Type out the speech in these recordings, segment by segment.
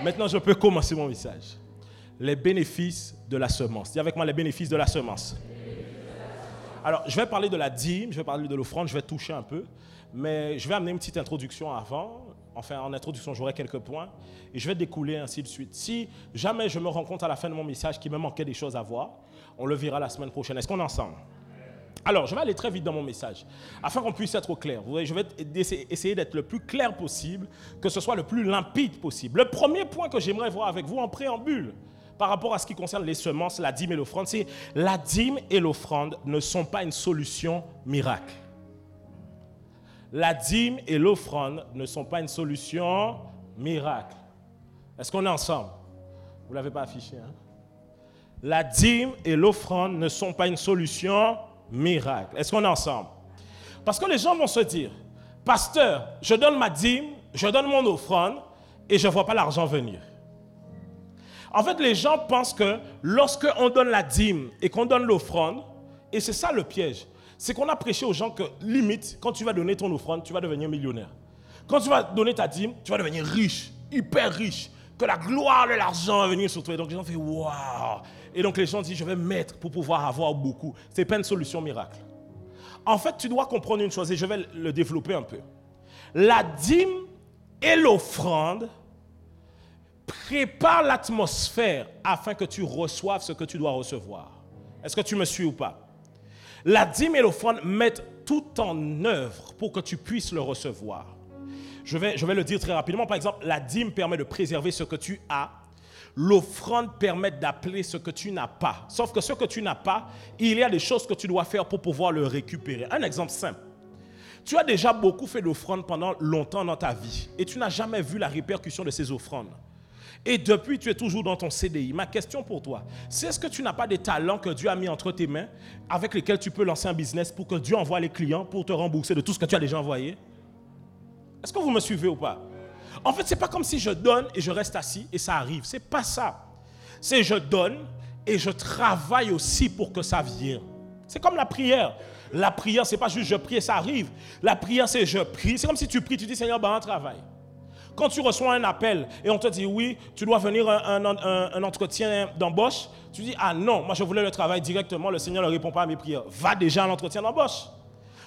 Maintenant, je peux commencer mon message. Les bénéfices de la semence. Dis avec moi les bénéfices de la semence. Alors, je vais parler de la dîme, je vais parler de l'offrande, je vais toucher un peu, mais je vais amener une petite introduction avant. Enfin, en introduction, j'aurai quelques points et je vais découler ainsi de suite. Si jamais je me rends compte à la fin de mon message qu'il me manquait des choses à voir, on le verra la semaine prochaine. Est-ce qu'on est ensemble? Alors, je vais aller très vite dans mon message, afin qu'on puisse être au clair. Vous voyez, je vais essayer d'être le plus clair possible, que ce soit le plus limpide possible. Le premier point que j'aimerais voir avec vous en préambule, par rapport à ce qui concerne les semences, la dîme et l'offrande, c'est la dîme et l'offrande ne sont pas une solution miracle. La dîme et l'offrande ne sont pas une solution miracle. Est-ce qu'on est ensemble? Vous ne l'avez pas affiché, hein? La dîme et l'offrande ne sont pas une solution miracle. Est-ce qu'on est ensemble? Parce que les gens vont se dire, pasteur, je donne ma dîme, je donne mon offrande et je ne vois pas l'argent venir. En fait, les gens pensent que lorsqu'on donne la dîme et qu'on donne l'offrande, et c'est ça le piège, c'est qu'on a prêché aux gens que limite, quand tu vas donner ton offrande, tu vas devenir millionnaire. Quand tu vas donner ta dîme, tu vas devenir riche, hyper riche, que la gloire de l'argent va venir sur toi. Et donc les gens font waouh. Et donc les gens disent je vais mettre pour pouvoir avoir beaucoup. Ce n'est pas une solution miracle. En fait, tu dois comprendre une chose et je vais le développer un peu. La dîme et l'offrande prépare l'atmosphère afin que tu reçoives ce que tu dois recevoir. Est-ce que tu me suis ou pas? La dîme et l'offrande mettent tout en œuvre pour que tu puisses le recevoir. Je vais le dire très rapidement. Par exemple, la dîme permet de préserver ce que tu as. L'offrande permet d'appeler ce que tu n'as pas. Sauf que ce que tu n'as pas, il y a des choses que tu dois faire pour pouvoir le récupérer. Un exemple simple. Tu as déjà beaucoup fait d'offrandes pendant longtemps dans ta vie et tu n'as jamais vu la répercussion de ces offrandes. Et depuis, tu es toujours dans ton CDI. Ma question pour toi, c'est est-ce que tu n'as pas des talents que Dieu a mis entre tes mains avec lesquels tu peux lancer un business pour que Dieu envoie les clients pour te rembourser de tout ce que tu as déjà envoyé? Est-ce que vous me suivez ou pas? En fait, ce n'est pas comme si je donne et je reste assis et ça arrive. Ce n'est pas ça. C'est je donne et je travaille aussi pour que ça vienne. C'est comme la prière. La prière, ce n'est pas juste je prie et ça arrive. La prière, c'est je prie. C'est comme si tu pries, tu dis Seigneur, ben, un travail. Quand tu reçois un appel et on te dit oui, tu dois venir à un entretien d'embauche, tu dis ah non, moi je voulais le travail directement, le Seigneur ne répond pas à mes prières. Va déjà à l'entretien d'embauche.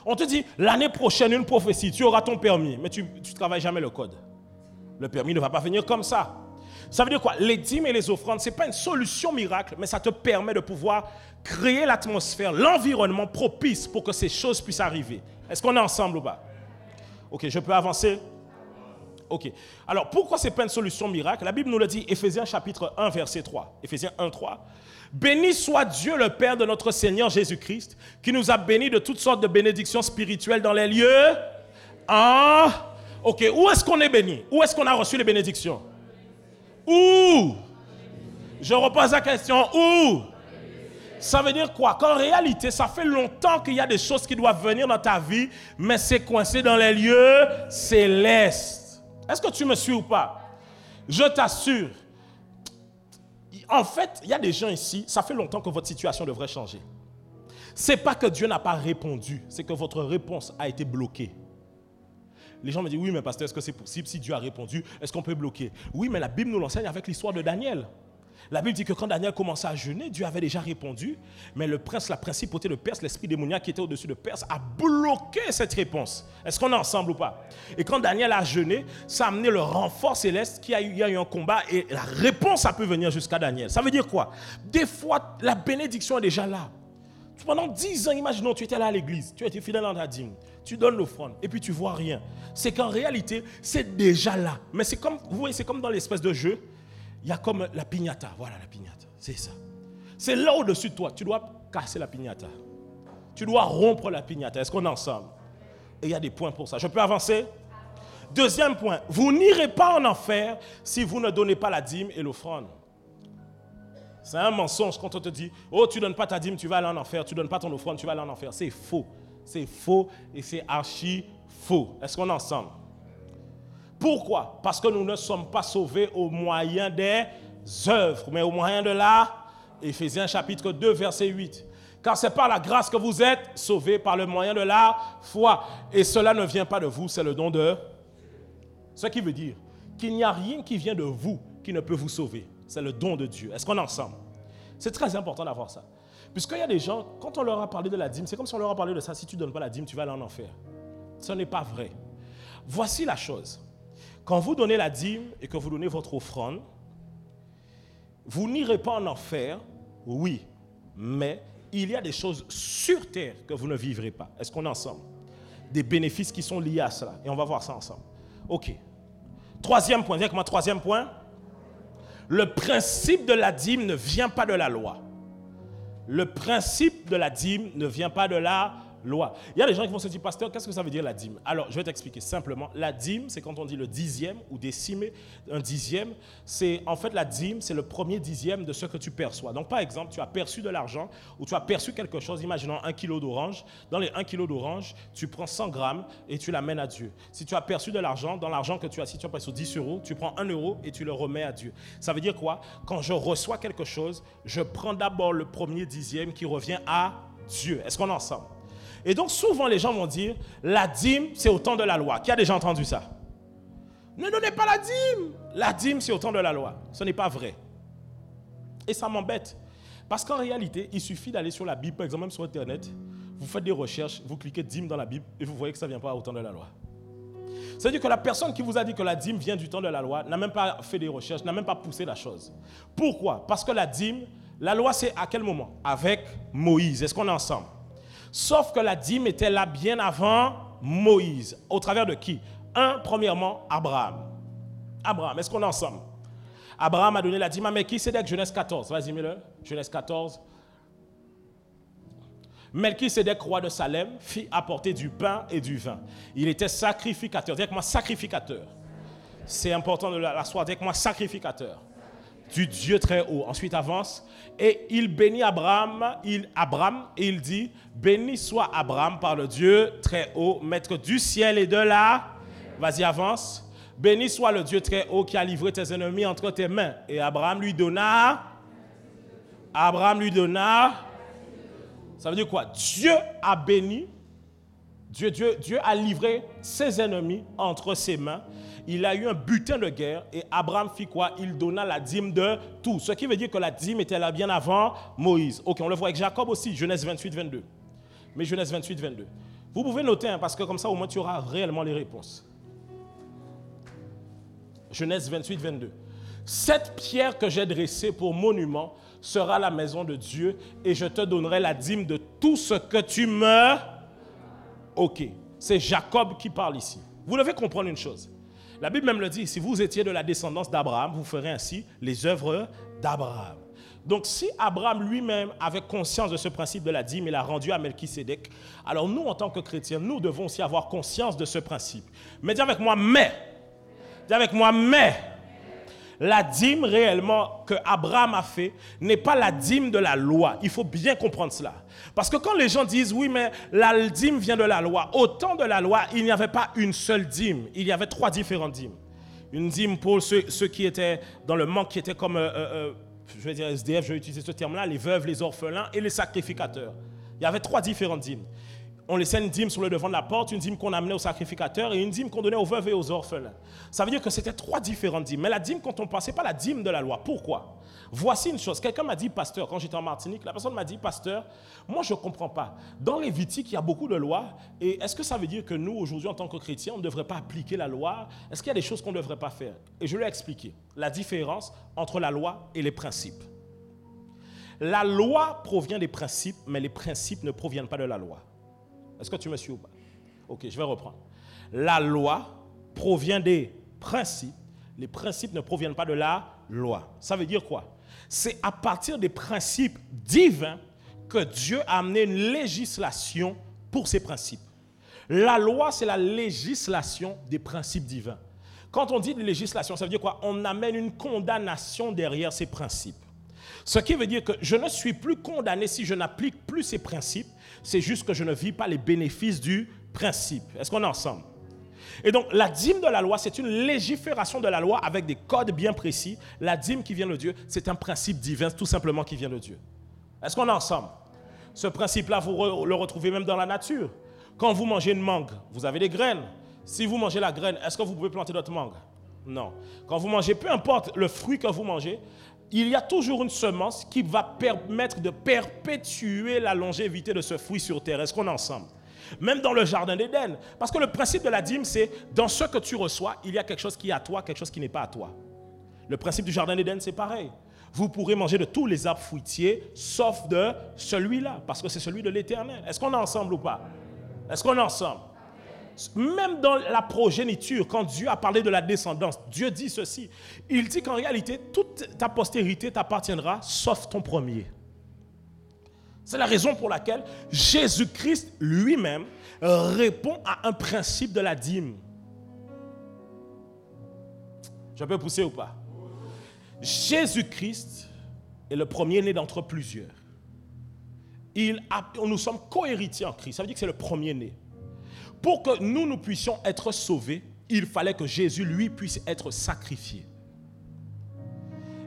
On te dit l'année prochaine, une prophétie, tu auras ton permis, mais tu ne travailles jamais le code. Le permis ne va pas venir comme ça. Ça veut dire quoi? Les dîmes et les offrandes, ce n'est pas une solution miracle, mais ça te permet de pouvoir créer l'atmosphère, l'environnement propice pour que ces choses puissent arriver. Est-ce qu'on est ensemble ou pas? Ok, je peux avancer? Ok. Alors, pourquoi ce n'est pas une solution miracle? La Bible nous le dit, Éphésiens chapitre 1, verset 3. Éphésiens 1, 3. Béni soit Dieu le Père de notre Seigneur Jésus-Christ, qui nous a bénis de toutes sortes de bénédictions spirituelles dans les lieux. Ok, où est-ce qu'on est béni? Où est-ce qu'on a reçu les bénédictions? Où? Je repose la question, où? Ça veut dire quoi? Qu'en réalité, ça fait longtemps qu'il y a des choses qui doivent venir dans ta vie, mais c'est coincé dans les lieux célestes. Est-ce que tu me suis ou pas? Je t'assure. En fait, il y a des gens ici, ça fait longtemps que votre situation devrait changer. Ce n'est pas que Dieu n'a pas répondu, c'est que votre réponse a été bloquée. Les gens me disent, oui, mais pasteur, est-ce que c'est possible? Si Dieu a répondu, est-ce qu'on peut bloquer? Oui, mais la Bible nous l'enseigne avec l'histoire de Daniel. La Bible dit que quand Daniel commençait à jeûner, Dieu avait déjà répondu, mais le prince, la principauté de Perse, l'esprit démoniaque qui était au-dessus de Perse, a bloqué cette réponse. Est-ce qu'on est ensemble ou pas? Et quand Daniel a jeûné, ça a amené le renfort céleste, il y a eu un combat, et la réponse a pu venir jusqu'à Daniel. Ça veut dire quoi? Des fois, la bénédiction est déjà là. Pendant 10 ans, imaginons, tu étais là à l'église, tu étais fidèle dans ta dîme, tu donnes l'offrande, et puis tu vois rien. C'est qu'en réalité, c'est déjà là. Mais c'est comme, vous voyez, c'est comme dans l'espèce de jeu. Il y a comme la piñata. Voilà la piñata. C'est ça. C'est là au-dessus de toi. Tu dois casser la piñata. Tu dois rompre la piñata. Est-ce qu'on est ensemble? Et il y a des points pour ça. Je peux avancer? Deuxième point. Vous n'irez pas en enfer si vous ne donnez pas la dîme et l'offrande. C'est un mensonge quand on te dit « Oh, tu ne donnes pas ta dîme, tu vas aller en enfer. Tu ne donnes pas ton offrande, tu vas aller en enfer. » C'est faux. C'est faux et c'est archi faux. Est-ce qu'on est ensemble? Pourquoi? Parce que nous ne sommes pas sauvés au moyen des œuvres, mais au moyen de la... Éphésiens chapitre 2, verset 8. Car c'est par la grâce que vous êtes sauvés par le moyen de la foi. Et cela ne vient pas de vous, c'est le don de... Ce qui veut dire qu'il n'y a rien qui vient de vous qui ne peut vous sauver. C'est le don de Dieu. Est-ce qu'on est ensemble? C'est très important d'avoir ça. Puisqu'il y a des gens, quand on leur a parlé de la dîme, c'est comme si on leur a parlé de ça. Si tu ne donnes pas la dîme, tu vas aller en enfer. Ce n'est pas vrai. Voici la chose. Quand vous donnez la dîme et que vous donnez votre offrande, vous n'irez pas en enfer, oui, mais il y a des choses sur terre que vous ne vivrez pas. Est-ce qu'on est ensemble? Des bénéfices qui sont liés à cela. Et on va voir ça ensemble. OK. Troisième point, dis avec moi, troisième point. Le principe de la dîme ne vient pas de la loi. Le principe de la dîme ne vient pas de la loi. Il y a des gens qui vont se dire, pasteur, qu'est-ce que ça veut dire la dîme? Alors, je vais t'expliquer simplement. La dîme, c'est quand on dit le dixième ou décimer un dixième. C'est en fait la dîme, c'est le premier dixième de ce que tu perçois. Donc, par exemple, tu as perçu de l'argent ou tu as perçu quelque chose, imaginons 1 kilo d'orange. Dans les 1 kilo d'orange, tu prends 100 grammes et tu l'amènes à Dieu. Si tu as perçu de l'argent, dans l'argent que tu as, si tu as perçu 10 euros, tu prends 1 euro et tu le remets à Dieu. Ça veut dire quoi? Quand je reçois quelque chose, je prends d'abord le premier dixième qui revient à Dieu. Est-ce qu'on est ensemble? Et donc, souvent, les gens vont dire, la dîme, c'est au temps de la loi. Qui a déjà entendu ça? Ne donnez pas la dîme. La dîme, c'est au temps de la loi. Ce n'est pas vrai. Et ça m'embête. Parce qu'en réalité, il suffit d'aller sur la Bible, par exemple, même sur Internet, vous faites des recherches, vous cliquez dîme dans la Bible et vous voyez que ça ne vient pas au temps de la loi. C'est-à-dire que la personne qui vous a dit que la dîme vient du temps de la loi n'a même pas fait des recherches, n'a même pas poussé la chose. Pourquoi? Parce que la dîme, la loi, c'est à quel moment? Avec Moïse. Est-ce qu'on est ensemble? Sauf que la dîme était là bien avant Moïse. Au travers de qui? Premièrement, Abraham. Abraham, est-ce qu'on est ensemble? Abraham a donné la dîme à Melchisédek, Genèse 14. Vas-y, mets-le. Genèse 14. Melchisédek, roi de Salem, fit apporter du pain et du vin. Il était sacrificateur. Dis avec moi, sacrificateur. C'est important de l'asseoir. Dis avec moi, sacrificateur. Du Dieu très haut. Ensuite, avance. Et il bénit Abraham, et il dit, béni soit Abraham par le Dieu très haut, maître du ciel et de la... Vas-y, avance. Béni soit le Dieu très haut qui a livré tes ennemis entre tes mains. Et Abraham lui donna... Ça veut dire quoi? Dieu a béni, Dieu a livré ses ennemis entre ses mains. Il a eu un butin de guerre et Abraham fit quoi? Il donna la dîme de tout. Ce qui veut dire que la dîme était là bien avant Moïse. Ok, on le voit avec Jacob aussi, Genèse 28, 22. Mais Genèse 28, 22. Vous pouvez noter, hein, parce que comme ça au moins tu auras réellement les réponses. Genèse 28, 22. Cette pierre que j'ai dressée pour monument sera la maison de Dieu et je te donnerai la dîme de tout ce que tu me... Ok, c'est Jacob qui parle ici. Vous devez comprendre une chose. La Bible même le dit, si vous étiez de la descendance d'Abraham, vous ferez ainsi les œuvres d'Abraham. Donc si Abraham lui-même avait conscience de ce principe de la dîme, il l'a rendu à Melchisédek, alors nous en tant que chrétiens, nous devons aussi avoir conscience de ce principe. Mais dis avec moi, mais, la dîme réellement que Abraham a fait n'est pas la dîme de la loi. Il faut bien comprendre cela. Parce que quand les gens disent, oui, mais la dîme vient de la loi, au temps de la loi, il n'y avait pas une seule dîme. Il y avait 3 différentes dîmes. Une dîme pour ceux qui étaient dans le manque, qui étaient comme, je vais dire SDF, je vais utiliser ce terme-là, les veuves, les orphelins et les sacrificateurs. Il y avait 3 différentes dîmes. On laissait une dîme sur le devant de la porte, une dîme qu'on amenait aux sacrificateurs et une dîme qu'on donnait aux veuves et aux orphelins. Ça veut dire que c'était 3 différentes dîmes. Mais la dîme, quand on pensait pas la dîme de la loi. Pourquoi? Voici une chose. Quelqu'un m'a dit, pasteur, quand j'étais en Martinique, la personne m'a dit, pasteur, moi je ne comprends pas. Dans Lévitique, il y a beaucoup de lois. Et est-ce que ça veut dire que nous, aujourd'hui, en tant que chrétiens, on ne devrait pas appliquer la loi? Est-ce qu'il y a des choses qu'on ne devrait pas faire? Et je lui ai expliqué la différence entre la loi et les principes. La loi provient des principes, mais les principes ne proviennent pas de la loi. Est-ce que tu me suis ou pas? Ok, je vais reprendre. La loi provient des principes. Les principes ne proviennent pas de la loi. Ça veut dire quoi? C'est à partir des principes divins que Dieu a amené une législation pour ces principes. La loi, c'est la législation des principes divins. Quand on dit législation, ça veut dire quoi? On amène une condamnation derrière ces principes. Ce qui veut dire que je ne suis plus condamné si je n'applique plus ces principes. C'est juste que je ne vis pas les bénéfices du principe. Est-ce qu'on est ensemble? Et donc, la dîme de la loi, c'est une légifération de la loi avec des codes bien précis. La dîme qui vient de Dieu, c'est un principe divin, tout simplement, qui vient de Dieu. Est-ce qu'on est ensemble? Ce principe-là, vous le retrouvez même dans la nature. Quand vous mangez une mangue, vous avez des graines. Si vous mangez la graine, est-ce que vous pouvez planter d'autres mangues? Non. Quand vous mangez, peu importe le fruit que vous mangez, il y a toujours une semence qui va permettre de perpétuer la longévité de ce fruit sur terre. Est-ce qu'on est ensemble? Même dans le jardin d'Éden. Parce que le principe de la dîme, c'est dans ce que tu reçois, il y a quelque chose qui est à toi, quelque chose qui n'est pas à toi. Le principe du jardin d'Éden, c'est pareil. Vous pourrez manger de tous les arbres fruitiers, sauf de celui-là, parce que c'est celui de l'Éternel. Est-ce qu'on est ensemble ou pas? Est-ce qu'on est ensemble? Même dans la progéniture, quand Dieu a parlé de la descendance, Dieu dit ceci. Il dit qu'en réalité, toute ta postérité t'appartiendra, sauf ton premier. C'est la raison pour laquelle Jésus-Christ lui-même répond à un principe de la dîme. Je peux pousser ou pas? Jésus-Christ est le premier-né d'entre plusieurs. Nous sommes co-héritiers en Christ. Ça veut dire que c'est le premier-né. Pour que nous puissions être sauvés, il fallait que Jésus, lui, puisse être sacrifié.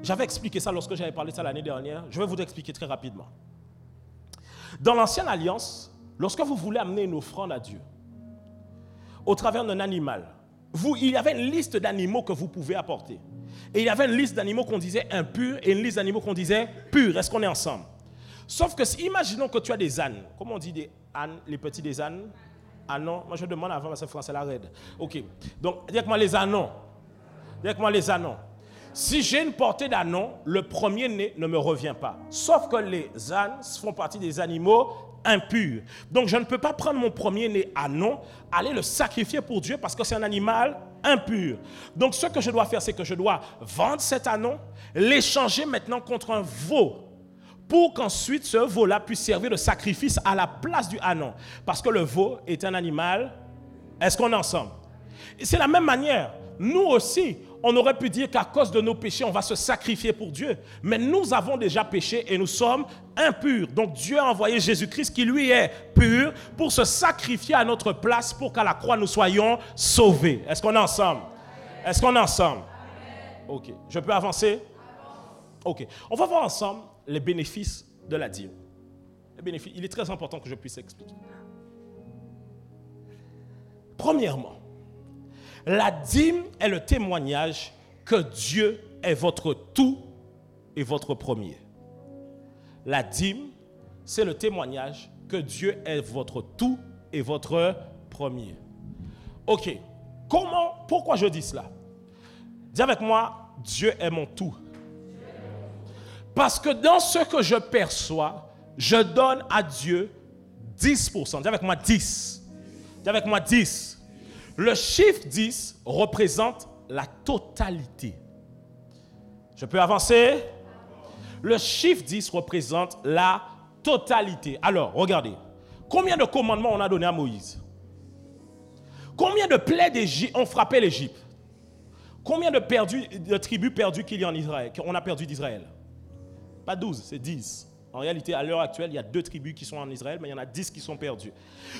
J'avais expliqué ça lorsque j'avais parlé de ça l'année dernière. Je vais vous expliquer très rapidement. Dans l'Ancienne Alliance, lorsque vous voulez amener une offrande à Dieu, au travers d'un animal, il y avait une liste d'animaux que vous pouvez apporter. Et il y avait une liste d'animaux qu'on disait impurs et une liste d'animaux qu'on disait purs. Est-ce qu'on est ensemble? Sauf que, imaginons que tu as des ânes. Comment on dit des ânes, les petits des ânes? Ah non, moi je demande avant parce que français la raide. Ok, donc dis moi les anons. Dis-moi les anons. Si j'ai une portée d'anons, le premier-né ne me revient pas. Sauf que les ânes font partie des animaux impurs. Donc je ne peux pas prendre mon premier-né anon, aller le sacrifier pour Dieu parce que c'est un animal impur. Donc ce que je dois faire, c'est que je dois vendre cet anon, l'échanger maintenant contre un veau, pour qu'ensuite ce veau-là puisse servir de sacrifice à la place du anon. Parce que le veau est un animal. Est-ce qu'on est ensemble? Et c'est la même manière. Nous aussi, on aurait pu dire qu'à cause de nos péchés, on va se sacrifier pour Dieu. Mais nous avons déjà péché et nous sommes impurs. Donc Dieu a envoyé Jésus-Christ qui lui est pur pour se sacrifier à notre place pour qu'à la croix nous soyons sauvés. Est-ce qu'on est ensemble? Est-ce qu'on est ensemble? Ok. Je peux avancer? Ok. On va voir ensemble les bénéfices de la dîme. Les bénéfices, il est très important que je puisse expliquer. Premièrement, la dîme est le témoignage que Dieu est votre tout et votre premier. La dîme, c'est le témoignage que Dieu est votre tout et votre premier. Ok, pourquoi je dis cela? Dis avec moi, Dieu est mon tout. Parce que dans ce que je perçois, je donne à Dieu 10%. Dis avec moi 10. Dis avec moi 10. Le chiffre 10 représente la totalité. Je peux avancer? Le chiffre 10 représente la totalité. Alors, regardez. Combien de commandements on a donné à Moïse? Combien de plaies ont frappé l'Égypte? Combien de tribus perdues qu'il y a en Israël, qu'on a perdu d'Israël? Pas 12, c'est 10. En réalité, à l'heure actuelle, il y a 2 tribus qui sont en Israël, mais il y en a 10 qui sont perdues.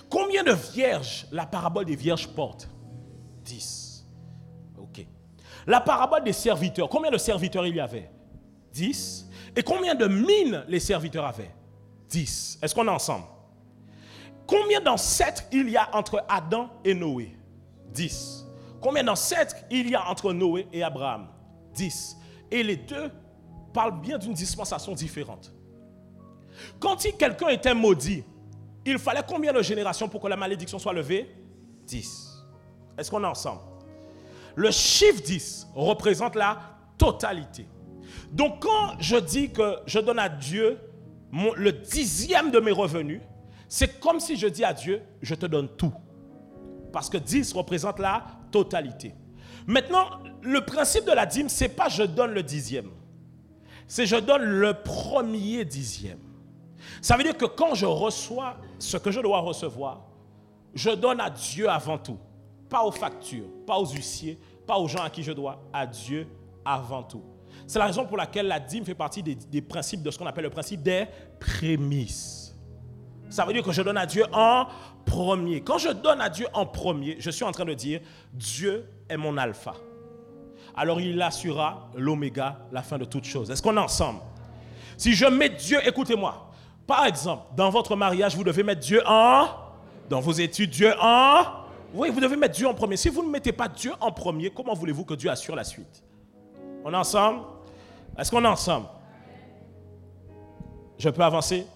Combien de vierges la parabole des vierges porte? 10. Ok. La parabole des serviteurs, combien de serviteurs il y avait? 10. Et combien de mines les serviteurs avaient? 10. Est-ce qu'on est ensemble? Combien d'ancêtres il y a entre Adam et Noé? 10. Combien d'ancêtres il y a entre Noé et Abraham? 10. Et les deux parlent bien d'une dispensation différente. Quand quelqu'un était maudit, il fallait combien de générations pour que la malédiction soit levée? 10. Est-ce qu'on est ensemble? Le chiffre 10 représente la totalité. Donc quand je dis que je donne à Dieu le 10e de mes revenus, c'est comme si je dis à Dieu, je te donne tout. Parce que 10 représente la totalité. Maintenant, le principe de la dîme, ce n'est pas je donne le 10e. C'est je donne le premier 10e. Ça veut dire que quand je reçois ce que je dois recevoir, je donne à Dieu avant tout. Pas aux factures, pas aux huissiers, pas aux gens à qui je dois, à Dieu avant tout. C'est la raison pour laquelle la dîme fait partie des principes de ce qu'on appelle le principe des prémices. Ça veut dire que je donne à Dieu en premier. Quand je donne à Dieu en premier, je suis en train de dire, Dieu est mon alpha. Alors il assurera l'oméga, la fin de toutes choses. Est-ce qu'on est ensemble? Si je mets Dieu, écoutez-moi, Par exemple, dans votre mariage, vous devez mettre Dieu en... Dans vos études, Dieu en... Oui, vous devez mettre Dieu en premier. Si vous ne mettez pas Dieu en premier, comment voulez-vous que Dieu assure la suite? On est ensemble? Est-ce qu'on est ensemble? Je peux avancer?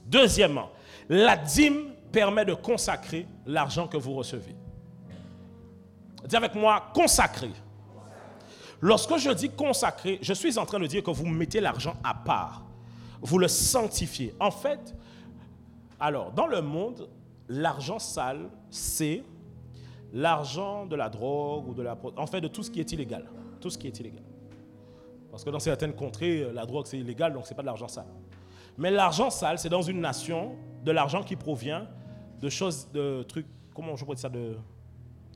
Deuxièmement, la dîme permet de consacrer l'argent que vous recevez. Dis avec moi, consacrer. Lorsque je dis consacrer, je suis en train de dire que vous mettez l'argent à part. Vous le sanctifiez. En fait, alors, dans le monde, l'argent sale, c'est l'argent de la drogue ou de la... En fait, de tout ce qui est illégal. Tout ce qui est illégal. Parce que dans certaines contrées, la drogue, c'est illégal, donc ce n'est pas de l'argent sale. Mais l'argent sale, c'est dans une nation de l'argent qui provient de choses, de trucs, comment je pourrais dire ça, de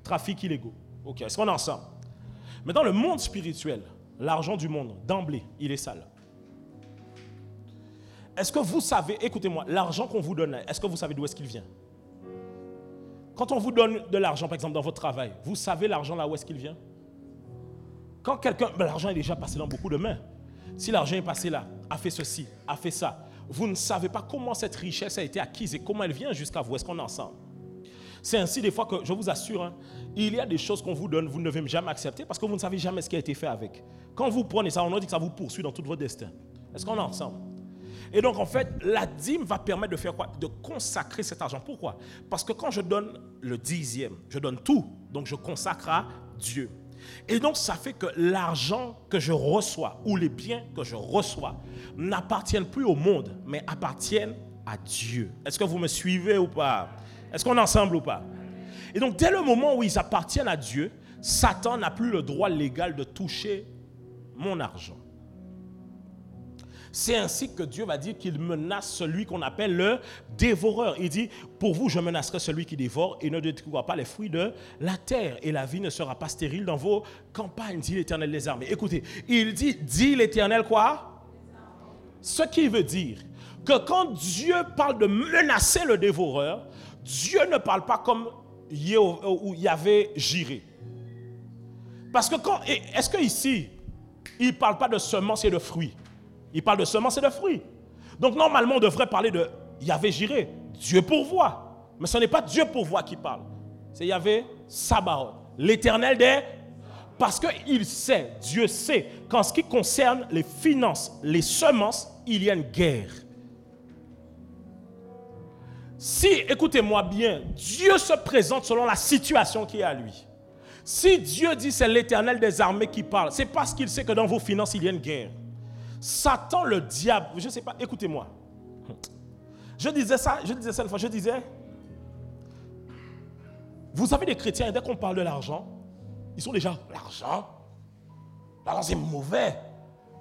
trafics illégaux. Ok, est-ce qu'on est ensemble? Mais dans le monde spirituel, l'argent du monde, d'emblée, il est sale. Est-ce que vous savez, écoutez-moi, l'argent qu'on vous donne, est-ce que vous savez d'où est-ce qu'il vient? Quand on vous donne de l'argent, par exemple, dans votre travail, vous savez l'argent là où est-ce qu'il vient? Quand quelqu'un, l'argent est déjà passé dans beaucoup de mains. Si l'argent est passé là, a fait ceci, a fait ça, vous ne savez pas comment cette richesse a été acquise et comment elle vient jusqu'à vous. Est-ce qu'on est ensemble? C'est ainsi des fois que, je vous assure, hein, il y a des choses qu'on vous donne, vous ne devez jamais accepter parce que vous ne savez jamais ce qui a été fait avec. Quand vous prenez ça, on a dit que ça vous poursuit dans tout votre destin. Est-ce qu'on est ensemble? Et donc, en fait, la dîme va permettre de faire quoi? De consacrer cet argent. Pourquoi? Parce que quand je donne le dixième, je donne tout, donc je consacre à Dieu. Et donc, ça fait que l'argent que je reçois ou les biens que je reçois n'appartiennent plus au monde, mais appartiennent à Dieu. Est-ce que vous me suivez ou pas? Est-ce qu'on est ensemble ou pas? Et donc, dès le moment où ils appartiennent à Dieu, Satan n'a plus le droit légal de toucher mon argent. C'est ainsi que Dieu va dire qu'il menace celui qu'on appelle le dévoreur. Il dit, pour vous, je menacerai celui qui dévore et ne détruira pas les fruits de la terre. Et la vie ne sera pas stérile dans vos campagnes, dit l'Éternel des armées. Écoutez, il dit l'Éternel quoi? Ce qui veut dire que quand Dieu parle de menacer le dévoreur, Dieu ne parle pas comme Yahvé Jiré. Parce que quand, est-ce qu'ici, il ne parle pas de semences et de fruits? Il parle de semences et de fruits. Donc normalement, on devrait parler de Yahvé Jiré, Dieu pourvoit. Mais ce n'est pas Dieu pourvoit qui parle. C'est Yahvé Sabaoth, l'Éternel des... Parce qu'il sait, Dieu sait, qu'en ce qui concerne les finances, les semences, il y a une guerre. Si, écoutez-moi bien, Dieu se présente selon la situation qui est à lui. Si Dieu dit c'est l'Éternel des armées qui parle, c'est parce qu'il sait que dans vos finances, il y a une guerre. Satan, le diable, je ne sais pas, écoutez-moi. Je disais ça une fois, je disais, vous avez des chrétiens, dès qu'on parle de l'argent, ils sont déjà, l'argent c'est mauvais,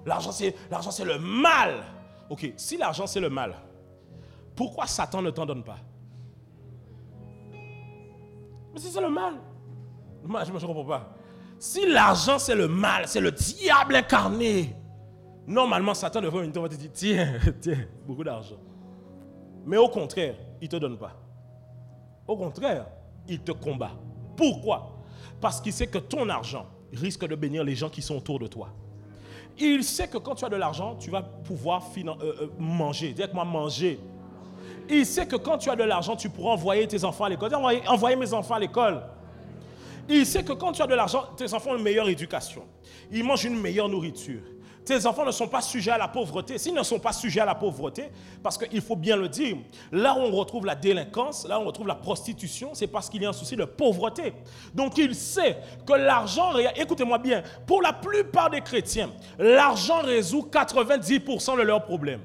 l'argent c'est le mal. Ok, si l'argent c'est le mal, pourquoi Satan ne t'en donne pas? Mais si c'est le mal, moi je ne comprends pas. Si l'argent c'est le mal, c'est le diable incarné, normalement, Satan devrait venir te dire, tiens, beaucoup d'argent. Mais au contraire, il ne te donne pas. Au contraire, il te combat. Pourquoi? Parce qu'il sait que ton argent risque de bénir les gens qui sont autour de toi. Il sait que quand tu as de l'argent, tu vas pouvoir manger. Dis avec moi, manger. Il sait que quand tu as de l'argent, tu pourras envoyer tes enfants à l'école. Envoyer mes enfants à l'école. Il sait que quand tu as de l'argent, tes enfants ont une meilleure éducation. Ils mangent une meilleure nourriture. Tes enfants ne sont pas sujets à la pauvreté. S'ils ne sont pas sujets à la pauvreté, parce qu'il faut bien le dire, là où on retrouve la délinquance, là où on retrouve la prostitution, c'est parce qu'il y a un souci de pauvreté. Donc il sait que l'argent, écoutez-moi bien, pour la plupart des chrétiens, l'argent résout 90% de leurs problèmes.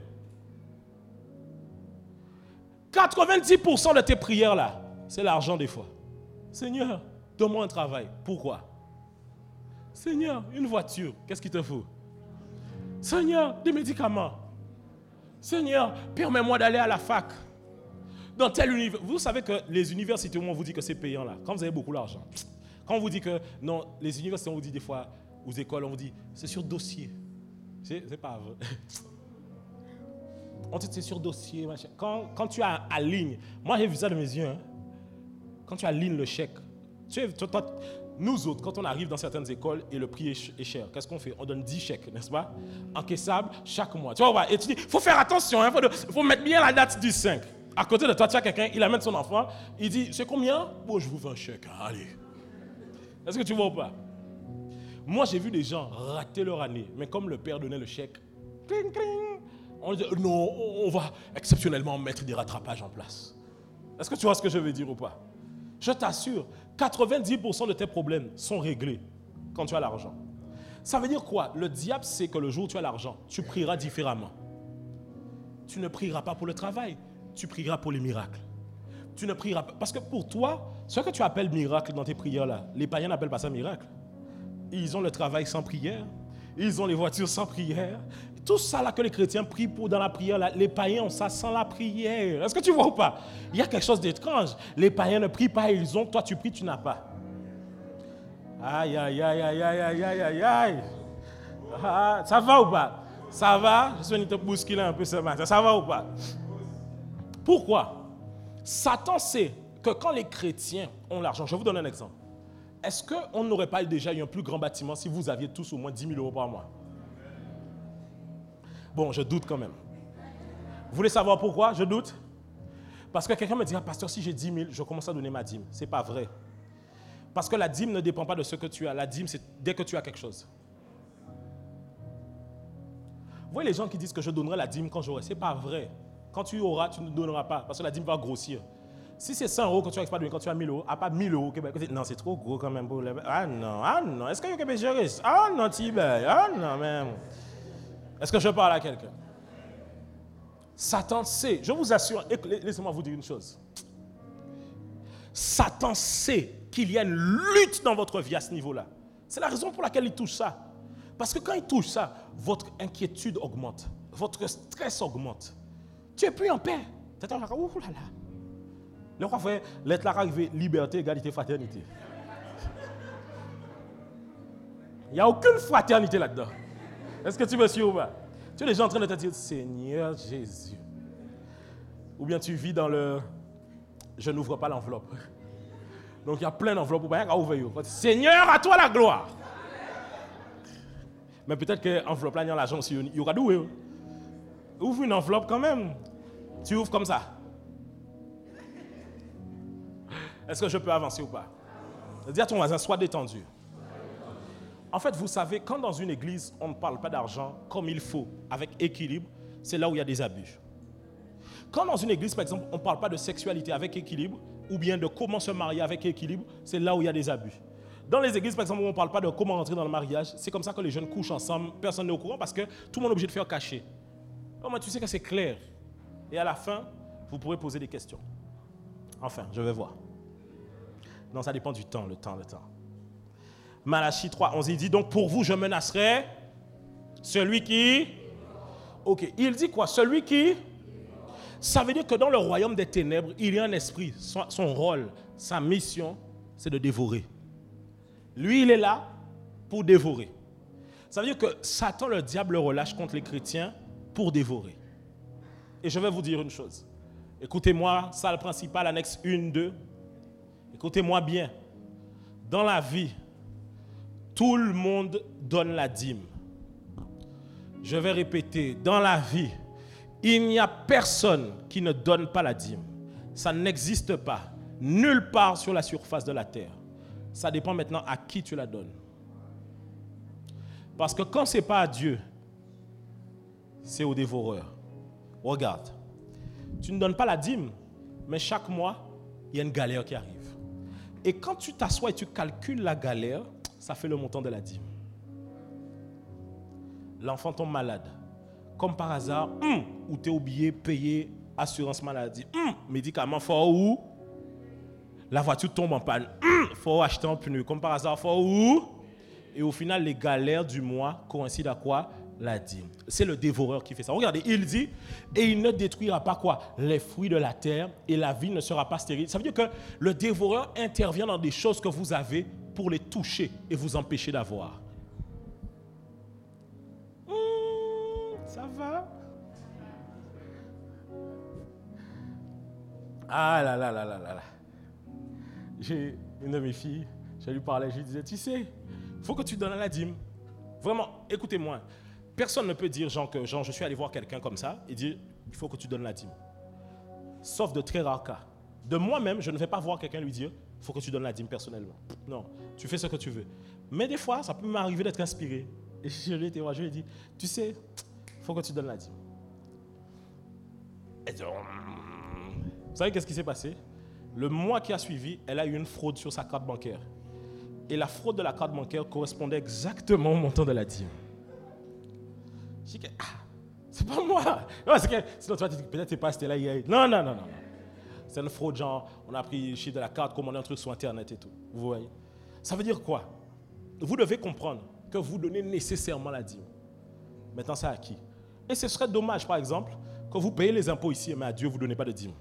90% de tes prières là, c'est l'argent des fois. Seigneur, donne-moi un travail. Pourquoi? Seigneur, une voiture, qu'est-ce qu'il te faut? Seigneur, des médicaments. Seigneur, permets-moi d'aller à la fac. Dans tel univers. Vous savez que les universités où on vous dit que c'est payant là, quand vous avez beaucoup d'argent. Quand on vous dit que, non, les universités on vous dit des fois, aux écoles on vous dit, c'est sur dossier. C'est pas vrai. On dit c'est sur dossier, machin. Quand tu as à ligne, moi j'ai vu ça de mes yeux, hein. Quand tu alignes le chèque, Nous autres, quand on arrive dans certaines écoles et le prix est cher, qu'est-ce qu'on fait? On donne 10 chèques, n'est-ce pas? Encaissables chaque mois. Tu vois, et tu dis, il faut faire attention, il faut mettre bien la date du 5. À côté de toi, tu as quelqu'un, il amène son enfant, il dit, c'est combien? Bon, je vous fais un chèque, allez. Est-ce que tu vois ou pas? Moi, j'ai vu des gens rater leur année, mais comme le père donnait le chèque, cling, cling, on dit, non, on va exceptionnellement mettre des rattrapages en place. Est-ce que tu vois ce que je veux dire ou pas? Je t'assure, 90% de tes problèmes sont réglés quand tu as l'argent. Ça veut dire quoi? Le diable sait que le jour où tu as l'argent, tu prieras différemment. Tu ne prieras pas pour le travail, tu prieras pour les miracles. Tu ne prieras pas. Parce que pour toi, ce que tu appelles miracle dans tes prières là, les païens n'appellent pas ça miracle. Ils ont le travail sans prière, ils ont les voitures sans prière. Tout ça là que les chrétiens prient pour dans la prière, là, les païens ont ça sans la prière. Est-ce que tu vois ou pas? Il y a quelque chose d'étrange. Les païens ne prient pas, ils ont. Toi tu pries, tu n'as pas. Aïe, aïe, aïe, aïe, aïe, aïe, aïe, aïe, aïe. Ah, ça va ou pas? Ça va? Je suis venu te bousculer un peu ce matin. Ça va ou pas? Pourquoi? Satan sait que quand les chrétiens ont l'argent, je vais vous donner un exemple. Est-ce qu'on n'aurait pas déjà eu un plus grand bâtiment si vous aviez tous au moins 10 000 euros par mois? Bon, je doute quand même. Vous voulez savoir pourquoi je doute? Parce que quelqu'un me dira, pasteur, si j'ai 10 000, je commence à donner ma dîme. Ce n'est pas vrai. Parce que la dîme ne dépend pas de ce que tu as. La dîme, c'est dès que tu as quelque chose. Vous voyez les gens qui disent que je donnerai la dîme quand j'aurai. Ce n'est pas vrai. Quand tu auras, tu ne donneras pas. Parce que la dîme va grossir. Si c'est 100 euros que tu n'arrives pas à donner quand tu as 1000 euros, à pas 1000 euros, non, c'est trop gros quand même pour les... Ah non. Est-ce que vous pouvez gérer ça? Ah non, Tibet. Ah non, même. Est-ce que je parle à quelqu'un? Satan sait, je vous assure, laissez-moi vous dire une chose. Satan sait qu'il y a une lutte dans votre vie à ce niveau-là. C'est la raison pour laquelle il touche ça. Parce que quand il touche ça, votre inquiétude augmente, votre stress augmente. Tu n'es plus en paix. Tu es là, ouh là là. Le roi fait l'être là arrivé, liberté, égalité, fraternité. Il n'y a aucune fraternité là-dedans. Est-ce que tu me suis ou pas? Tu es déjà en train de te dire, Seigneur Jésus. Ou bien tu vis dans le, je n'ouvre pas l'enveloppe. Donc il y a plein d'enveloppes, rien qu'à ouvrir. Seigneur, à toi la gloire. Mais peut-être que l'enveloppe là, il y a l'argent aussi, il y aura doué. Ouvre une enveloppe quand même. Tu ouvres comme ça. Est-ce que je peux avancer ou pas? Dis à ton voisin, sois détendu. En fait, vous savez, quand dans une église, on ne parle pas d'argent comme il faut, avec équilibre, c'est là où il y a des abus. Quand dans une église, par exemple, on ne parle pas de sexualité avec équilibre, ou bien de comment se marier avec équilibre, c'est là où il y a des abus. Dans les églises, par exemple, où on ne parle pas de comment rentrer dans le mariage, c'est comme ça que les jeunes couchent ensemble, personne n'est au courant parce que tout le monde est obligé de faire cacher. Oh, mais tu sais que c'est clair. Et à la fin, vous pourrez poser des questions. Enfin, je vais voir. Non, ça dépend du temps, le temps. Malachie 3:11, il dit, donc pour vous, je menacerai celui qui... Ok, il dit quoi? Celui qui... Ça veut dire que dans le royaume des ténèbres, il y a un esprit. Son rôle, sa mission, c'est de dévorer. Lui, il est là pour dévorer. Ça veut dire que Satan, le diable, le relâche contre les chrétiens pour dévorer. Et je vais vous dire une chose. Écoutez-moi, salle principale, annexe 1, 2. Écoutez-moi bien. Dans la vie, tout le monde donne la dîme. Je vais répéter, dans la vie, il n'y a personne qui ne donne pas la dîme. Ça n'existe pas. Nulle part sur la surface de la terre. Ça dépend maintenant à qui tu la donnes. Parce que quand ce n'est pas à Dieu, c'est au dévoreur. Regarde. Tu ne donnes pas la dîme, mais chaque mois, il y a une galère qui arrive. Et quand tu t'assois et tu calcules la galère, ça fait le montant de la dîme. L'enfant tombe malade. Comme par hasard, ou tu es oublié, payer assurance maladie. Médicament fort ou la voiture tombe en panne. Faut acheter un pneu. Comme par hasard, fort ou. Et au final, les galères du mois coïncident à quoi? La dîme. C'est le dévoreur qui fait ça. Regardez, il dit, et il ne détruira pas quoi? Les fruits de la terre, et la vie ne sera pas stérile. Ça veut dire que le dévoreur intervient dans des choses que vous avez pour les toucher et vous empêcher d'avoir. Ça va? Ah là là là là là là. J'ai une de mes filles, Je lui parlais, je lui disais, tu sais, il faut que tu donnes à la dîme. Vraiment, écoutez-moi. Personne ne peut dire, que je suis allé voir quelqu'un comme ça et dire, il faut que tu donnes la dîme. Sauf de très rares cas. De moi-même, je ne vais pas voir quelqu'un lui dire, il faut que tu donnes la dîme personnellement. Non, tu fais ce que tu veux. Mais des fois, ça peut m'arriver d'être inspiré. Et je lui ai dit, tu sais, il faut que tu donnes la dîme. Et donc, vous savez qu'est-ce qui s'est passé? Le mois qui a suivi, elle a eu une fraude sur sa carte bancaire. Et la fraude de la carte bancaire correspondait exactement au montant de la dîme. Je dis c'est pas moi. Non, sinon, toi, peut-être c'est pas c'était là hier. Non. C'est une fraude, genre, on a pris le chiffre de la carte, commandé un truc sur Internet et tout. Vous voyez? Ça veut dire quoi? Vous devez comprendre que vous donnez nécessairement la dîme. Maintenant, c'est à qui? Et ce serait dommage, par exemple, que vous payez les impôts ici, mais à Dieu, vous ne donnez pas de dîme.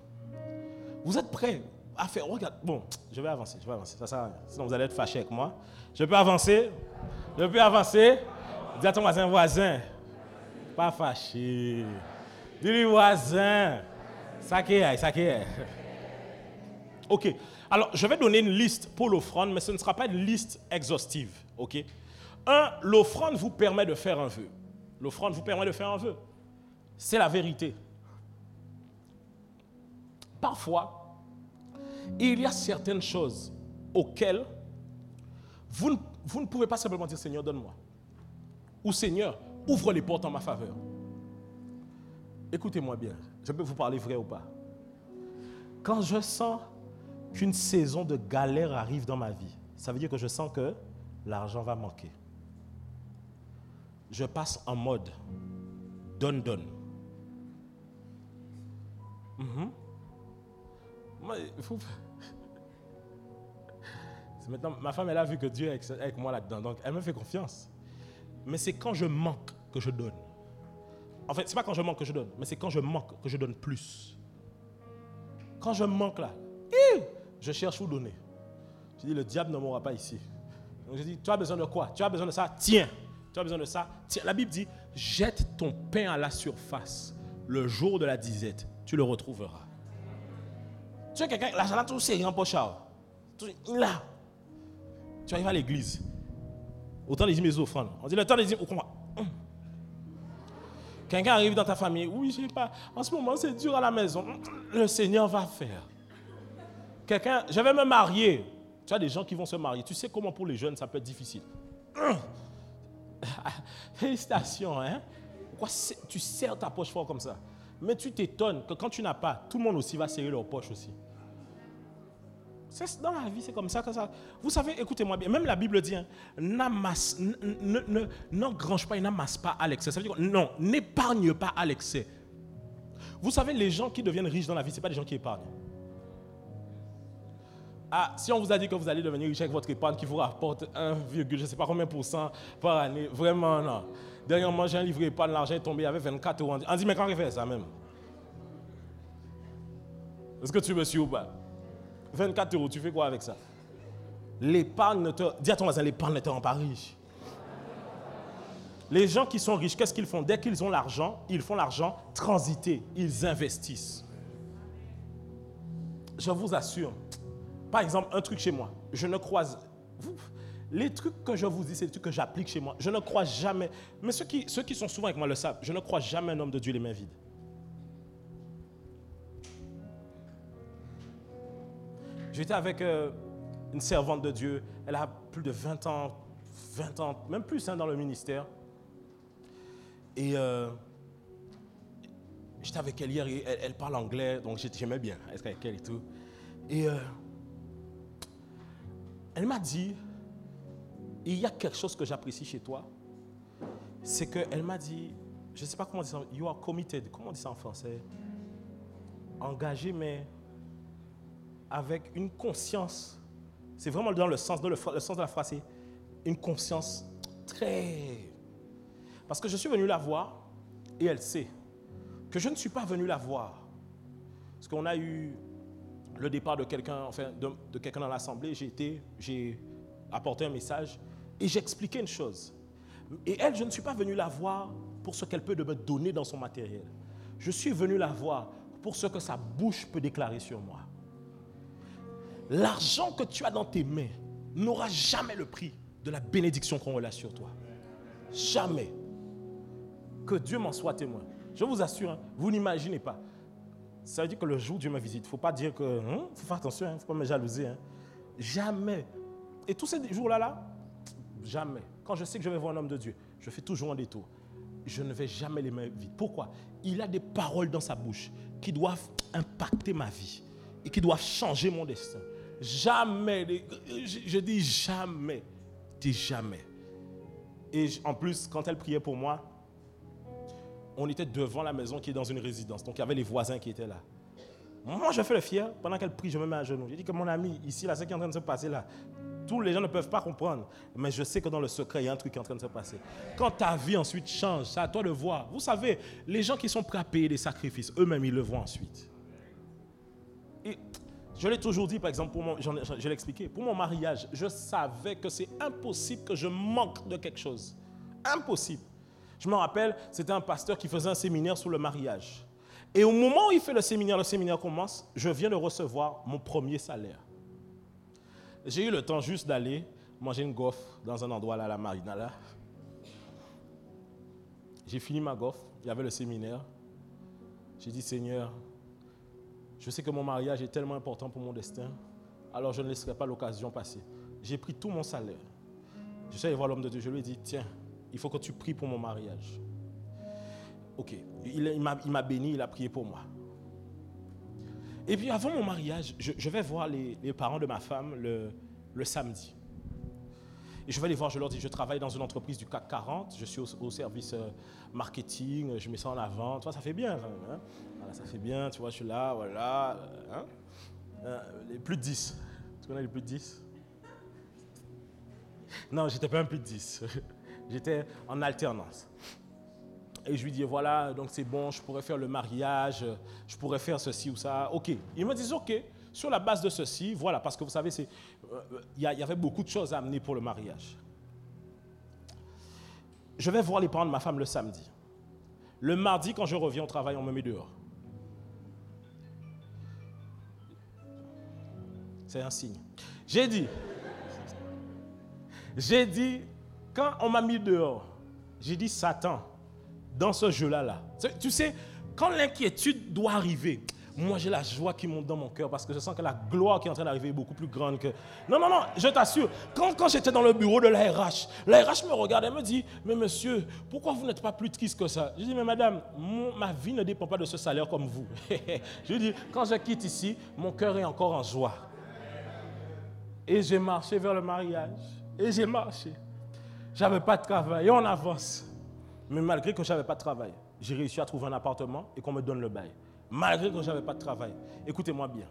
Vous êtes prêts à faire... Regarde, bon, je vais avancer. Ça sert à rien. Sinon, vous allez être fâchés avec moi. Je peux avancer? Dis à ton voisin. Pas fâché. Dis-lui, voisin. Ça qui est. Ok. Alors, je vais donner une liste pour l'offrande, mais ce ne sera pas une liste exhaustive. Ok. L'offrande vous permet de faire un vœu. C'est la vérité. Parfois, il y a certaines choses auxquelles vous ne pouvez pas simplement dire Seigneur, donne-moi. Ou Seigneur, ouvre les portes en ma faveur. Écoutez-moi bien, je peux vous parler vrai ou pas. Quand je sens qu'une saison de galère arrive dans ma vie, ça veut dire que je sens que l'argent va manquer. Je passe en mode donne. Maintenant, ma femme, elle a vu que Dieu est avec moi là-dedans, donc elle me fait confiance. Mais c'est quand je manque que je donne. En fait, ce n'est pas quand je manque que je donne, mais c'est quand je manque que je donne plus. Quand je manque là, je cherche où donner. Je dis, le diable ne m'aura pas ici. Donc je dis, tu as besoin de quoi? Tu as besoin de ça? Tiens. Tu as besoin de ça? Tiens. La Bible dit, jette ton pain à la surface. Le jour de la disette, tu le retrouveras. Tu as quelqu'un, l'argent là, tout c'est en poche. Là. Tu arrives à l'église. Autant les mes offrandes. On dit le temps des dîmes. Quelqu'un arrive dans ta famille. Oui, je ne sais pas. En ce moment, c'est dur à la maison. Le Seigneur va faire. Quelqu'un, je vais me marier. Tu as des gens qui vont se marier. Tu sais comment pour les jeunes, ça peut être difficile. Félicitations, hein? Pourquoi tu serres ta poche fort comme ça? Mais tu t'étonnes que quand tu n'as pas, tout le monde aussi va serrer leur poche aussi. Dans la vie, c'est comme ça que ça. Vous savez, écoutez-moi bien, même la Bible dit, hein, n'engrange pas et n'amasse pas à l'excès. Ça veut dire, non, n'épargne pas à l'excès. Vous savez, les gens qui deviennent riches dans la vie, ce n'est pas des gens qui épargnent. Ah, si on vous a dit que vous allez devenir riche avec votre épargne qui vous rapporte 1, je ne sais pas combien % par année, vraiment non. Dernièrement, j'ai un livret épargne, l'argent est tombé avec 24 €. On dit, mais quand on fait ça même? Est-ce que tu me suis ou pas? 24 €, tu fais quoi avec ça? L'épargne ne te... Dis à ton voisin, l'épargne ne te rend pas riche. Les gens qui sont riches, qu'est-ce qu'ils font? Dès qu'ils ont l'argent, ils font l'argent transiter, ils investissent. Je vous assure, par exemple, un truc chez moi, je ne croise... Les trucs que je vous dis, c'est les trucs que j'applique chez moi. Je ne crois jamais... Mais ceux qui sont souvent avec moi le savent, je ne crois jamais un homme de Dieu les mains vides. J'étais avec une servante de Dieu, elle a plus de 20 ans, même plus dans le ministère. Et j'étais avec elle hier et elle parle anglais, donc j'aimais bien être avec elle et tout. Et elle m'a dit, il y a quelque chose que j'apprécie chez toi, c'est qu'elle m'a dit, je ne sais pas comment on dit ça, you are committed, comment on dit ça en français? Engagé, mais... avec une conscience, c'est vraiment dans le sens de la phrase, c'est une conscience très... Parce que je suis venu la voir, et elle sait que je ne suis pas venu la voir. Parce qu'on a eu le départ de quelqu'un, enfin de quelqu'un dans l'assemblée, j'ai apporté un message, et j'ai expliqué une chose. Et elle, je ne suis pas venu la voir pour ce qu'elle peut me donner dans son matériel. Je suis venu la voir pour ce que sa bouche peut déclarer sur moi. L'argent que tu as dans tes mains n'aura jamais le prix de la bénédiction qu'on relâche sur toi. Jamais. Que Dieu m'en soit témoin. Je vous assure, hein, vous n'imaginez pas. Ça veut dire que le jour où Dieu me visite, il ne faut pas dire que... Il faut faire attention, il ne faut pas me jalouser. Hein. Jamais. Et tous ces jours-là, jamais. Quand je sais que je vais voir un homme de Dieu, je fais toujours un détour. Je ne vais jamais les mains vides. Pourquoi? Il a des paroles dans sa bouche qui doivent impacter ma vie et qui doivent changer mon destin. Jamais. Je dis jamais. Je dis jamais. Et en plus, quand elle priait pour moi, on était devant la maison qui est dans une résidence. Donc, il y avait les voisins qui étaient là. Moi, je fais le fier. Pendant qu'elle prie, je me mets à genoux. J'ai dit que mon ami, ici, là, ce qui est en train de se passer là, tous les gens ne peuvent pas comprendre. Mais je sais que dans le secret, il y a un truc qui est en train de se passer. Quand ta vie ensuite change, c'est à toi de voir. Vous savez, les gens qui sont prêts à payer des sacrifices, eux-mêmes, ils le voient ensuite. Et je l'ai toujours dit, par exemple, je l'ai expliqué, pour mon mariage, je savais que c'est impossible que je manque de quelque chose. Impossible. Je me rappelle, c'était un pasteur qui faisait un séminaire sur le mariage. Et au moment où il fait le séminaire commence, je viens de recevoir mon premier salaire. J'ai eu le temps juste d'aller manger une gaufre dans un endroit là, à la marina là. J'ai fini ma gaufre, il y avait le séminaire. J'ai dit, Seigneur, je sais que mon mariage est tellement important pour mon destin, alors je ne laisserai pas l'occasion passer. J'ai pris tout mon salaire. Je suis allé voir l'homme de Dieu, je lui ai dit, tiens, il faut que tu pries pour mon mariage. Ok, il m'a béni, il a prié pour moi. Et puis avant mon mariage, je vais voir les parents de ma femme le samedi. Et je vais les voir, je leur dis, je travaille dans une entreprise du CAC 40, je suis au service marketing, je mets ça en avant, tu vois, ça fait bien. Hein? Voilà, ça fait bien, tu vois, je suis là, voilà. Hein? Les plus de 10. Tu connais les plus de 10? Non, j'étais pas un plus de 10. J'étais en alternance. Et je lui dis, voilà, donc c'est bon, je pourrais faire le mariage, je pourrais faire ceci ou ça. OK. Ils me disent, OK, sur la base de ceci, voilà, parce que vous savez, il y avait beaucoup de choses à amener pour le mariage. Je vais voir les parents de ma femme le samedi. Le mardi, quand je reviens au travail, on me met dehors. C'est un signe. J'ai dit, quand on m'a mis dehors, j'ai dit, Satan, dans ce jeu-là, tu sais, quand l'inquiétude doit arriver, moi j'ai la joie qui monte dans mon cœur parce que je sens que la gloire qui est en train d'arriver est beaucoup plus grande que... Non, je t'assure, quand j'étais dans le bureau de l'ARH me regarde et me dit, mais monsieur, pourquoi vous n'êtes pas plus triste que ça? Je dis, mais madame, ma vie ne dépend pas de ce salaire comme vous. Je dis, quand je quitte ici, mon cœur est encore en joie. Et j'ai marché vers le mariage. Et j'ai marché. J'avais pas de travail et on avance. Mais malgré que je n'avais pas de travail, j'ai réussi à trouver un appartement et qu'on me donne le bail. Malgré que je n'avais pas de travail. Écoutez-moi bien.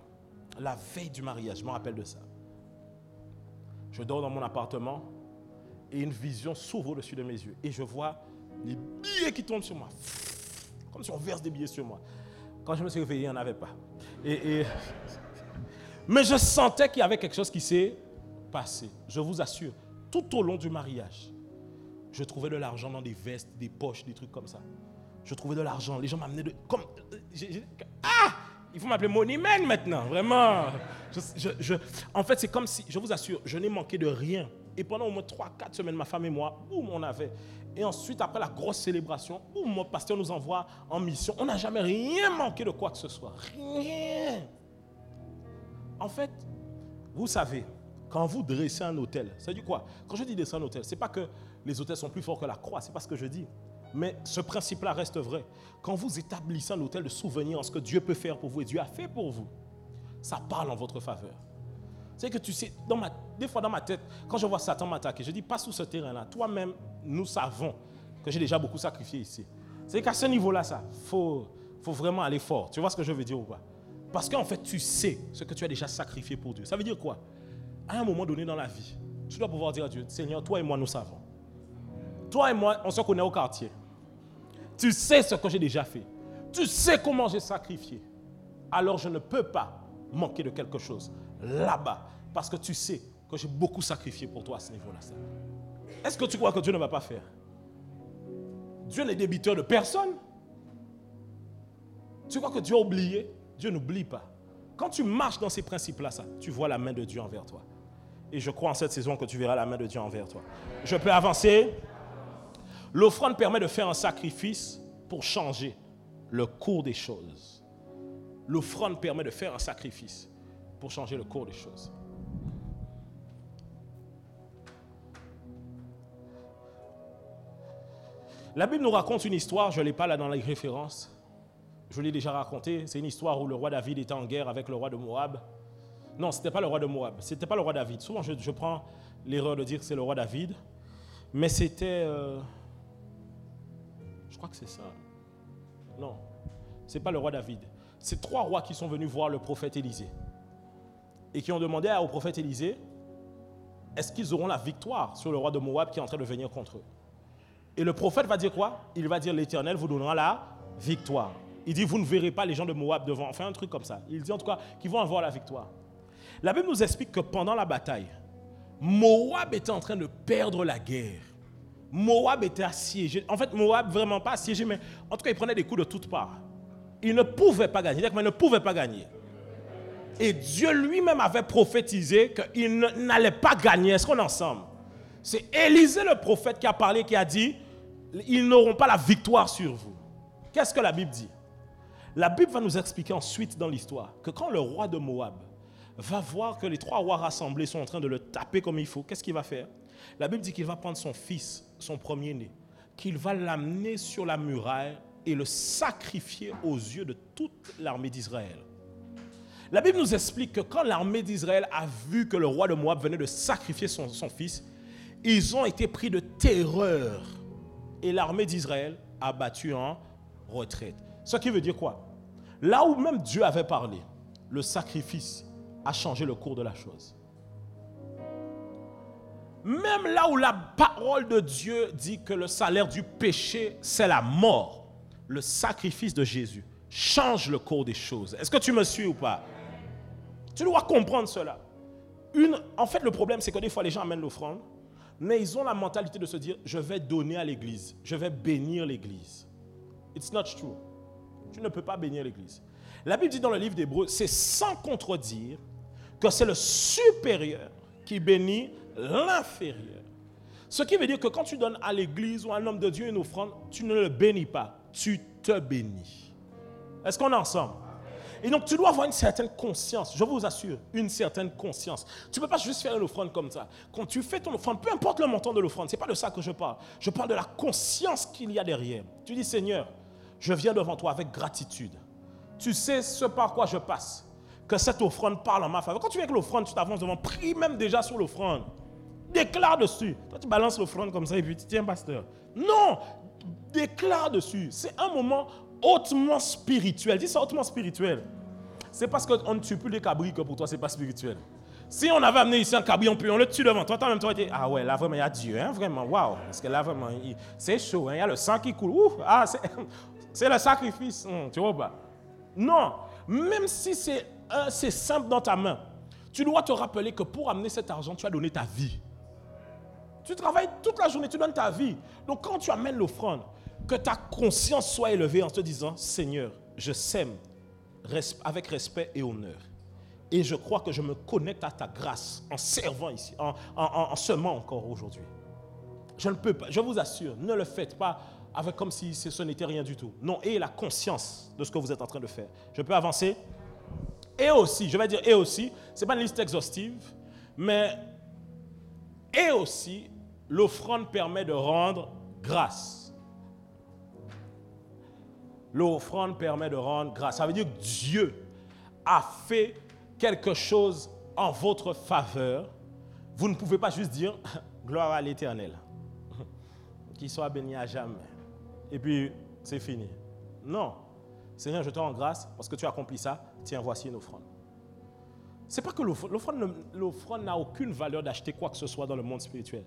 La veille du mariage, je me rappelle de ça. Je dors dans mon appartement et une vision s'ouvre au-dessus de mes yeux. Et je vois les billets qui tombent sur moi. Comme si on verse des billets sur moi. Quand je me suis réveillé, il n'y en avait pas. Mais je sentais qu'il y avait quelque chose qui s'est passé. Je vous assure, tout au long du mariage, je trouvais de l'argent dans des vestes, des poches, des trucs comme ça. Je trouvais de l'argent. Les gens m'amenaient de... Il faut m'appeler Money Man maintenant, vraiment. En fait, c'est comme si, je vous assure, je n'ai manqué de rien. Et pendant au moins 3-4 semaines, ma femme et moi, boum, on avait. Et ensuite, après la grosse célébration, boum, mon pasteur nous envoie en mission. On n'a jamais rien manqué de quoi que ce soit. Rien. En fait, vous savez, quand vous dressez un hôtel, ça dit quoi? Quand je dis dresser un hôtel, ce n'est pas que les hôtels sont plus forts que la croix, ce n'est pas ce que je dis. Mais ce principe-là reste vrai. Quand vous établissez un hôtel de souvenirs en ce que Dieu peut faire pour vous et Dieu a fait pour vous, ça parle en votre faveur. C'est que tu sais, des fois dans ma tête, quand je vois Satan m'attaquer, je dis, pas sous ce terrain-là. Toi-même, nous savons que j'ai déjà beaucoup sacrifié ici. C'est qu'à ce niveau-là, ça, faut vraiment aller fort. Tu vois ce que je veux dire ou pas? Parce qu'en fait, tu sais ce que tu as déjà sacrifié pour Dieu. Ça veut dire quoi? À un moment donné dans la vie, tu dois pouvoir dire à Dieu, Seigneur, toi et moi, nous savons. Toi et moi, on se connaît au quartier. Tu sais ce que j'ai déjà fait. Tu sais comment j'ai sacrifié. Alors je ne peux pas manquer de quelque chose là-bas. Parce que tu sais que j'ai beaucoup sacrifié pour toi à ce niveau-là. Est-ce que tu crois que Dieu ne va pas faire? Dieu n'est débiteur de personne. Tu crois que Dieu a oublié? Dieu n'oublie pas. Quand tu marches dans ces principes-là, tu vois la main de Dieu envers toi. Et je crois en cette saison que tu verras la main de Dieu envers toi. Je peux avancer. L'offrande permet de faire un sacrifice pour changer le cours des choses. L'offrande permet de faire un sacrifice pour changer le cours des choses. La Bible nous raconte une histoire, je ne l'ai pas là dans les références. Je l'ai déjà raconté. C'est une histoire où le roi David était en guerre avec le roi de Moab. Non, ce n'était pas le roi de Moab, ce n'était pas le roi David. Souvent, je prends l'erreur de dire que c'est le roi David, mais c'était... je crois que c'est ça. Non, ce n'est pas le roi David. C'est 3 rois qui sont venus voir le prophète Élisée et qui ont demandé au prophète Élisée, est-ce qu'ils auront la victoire sur le roi de Moab qui est en train de venir contre eux? Et le prophète va dire quoi? Il va dire, l'Éternel vous donnera la victoire. Il dit, vous ne verrez pas les gens de Moab devant. Enfin, un truc comme ça. Il dit en tout cas qu'ils vont avoir la victoire. La Bible nous explique que pendant la bataille, Moab était en train de perdre la guerre. Moab était assiégé. En fait, Moab, vraiment pas assiégé, mais en tout cas, il prenait des coups de toutes parts. Il ne pouvait pas gagner. Il ne pouvait pas gagner. Et Dieu lui-même avait prophétisé qu'il n'allait pas gagner. Est-ce qu'on est ensemble? C'est Élisée le prophète qui a parlé, qui a dit, ils n'auront pas la victoire sur vous. Qu'est-ce que la Bible dit? La Bible va nous expliquer ensuite dans l'histoire que quand le roi de Moab va voir que les 3 rois rassemblés sont en train de le taper comme il faut, qu'est-ce qu'il va faire? La Bible dit qu'il va prendre son fils, son premier-né, qu'il va l'amener sur la muraille et le sacrifier aux yeux de toute l'armée d'Israël. La Bible nous explique que quand l'armée d'Israël a vu que le roi de Moab venait de sacrifier son fils, ils ont été pris de terreur. Et l'armée d'Israël a battu en retraite. Ce qui veut dire quoi? Là où même Dieu avait parlé, le sacrifice a changé le cours de la chose. Même là où la parole de Dieu dit que le salaire du péché, c'est la mort, le sacrifice de Jésus change le cours des choses. Est-ce que tu me suis ou pas? Tu dois comprendre cela. En fait, le problème, c'est que des fois, les gens amènent l'offrande, mais ils ont la mentalité de se dire, je vais donner à l'église, je vais bénir l'église. It's not true. Tu ne peux pas bénir l'église. La Bible dit dans le livre d'Hébreux, c'est sans contredire que c'est le supérieur qui bénit l'inférieur. Ce qui veut dire que quand tu donnes à l'église ou à un homme de Dieu une offrande, tu ne le bénis pas, tu te bénis. Est-ce qu'on est ensemble? Et donc tu dois avoir une certaine conscience, je vous assure, une certaine conscience. Tu ne peux pas juste faire une offrande comme ça. Quand tu fais ton offrande, peu importe le montant de l'offrande, ce n'est pas de ça que je parle. Je parle de la conscience qu'il y a derrière. Tu dis, Seigneur, je viens devant toi avec gratitude. Tu sais ce par quoi je passe, que cette offrande parle en ma faveur. Quand tu viens avec l'offrande, tu t'avances devant, prie même déjà sur l'offrande. Déclare dessus. Toi, tu balances l'offrande comme ça et puis tu tiens, pasteur. Non, déclare dessus. C'est un moment hautement spirituel. Dis ça, hautement spirituel. C'est parce qu'on ne tue plus les cabris que pour toi, ce n'est pas spirituel. Si on avait amené ici un cabri, on le tue devant toi. Toi, même toi, tu dis, ah ouais, là vraiment, il y a Dieu, hein, vraiment, waouh. Parce que là, vraiment, c'est chaud, hein, il y a le sang qui coule. Ouf, ah, c'est le sacrifice. Tu vois pas? Non, même si c'est simple dans ta main, tu dois te rappeler que pour amener cet argent, tu as donné ta vie. Tu travailles toute la journée, tu donnes ta vie. Donc quand tu amènes l'offrande, que ta conscience soit élevée en te disant, Seigneur, je sème avec respect et honneur. Et je crois que je me connecte à ta grâce en servant ici, en semant encore aujourd'hui. Je ne peux pas, je vous assure, ne le faites pas avec comme si ce n'était rien du tout. Non, ayez la conscience de ce que vous êtes en train de faire. Je peux avancer? Et aussi, je vais dire et aussi, ce n'est pas une liste exhaustive, mais et aussi, l'offrande permet de rendre grâce. L'offrande permet de rendre grâce. Ça veut dire que Dieu a fait quelque chose en votre faveur. Vous ne pouvez pas juste dire gloire à l'Éternel, qu'il soit béni à jamais. Et puis, c'est fini. Non. Seigneur, je te rends grâce parce que tu as accompli ça. Tiens, voici une offrande. Ce n'est pas que l'offrande n'a aucune valeur d'acheter quoi que ce soit dans le monde spirituel.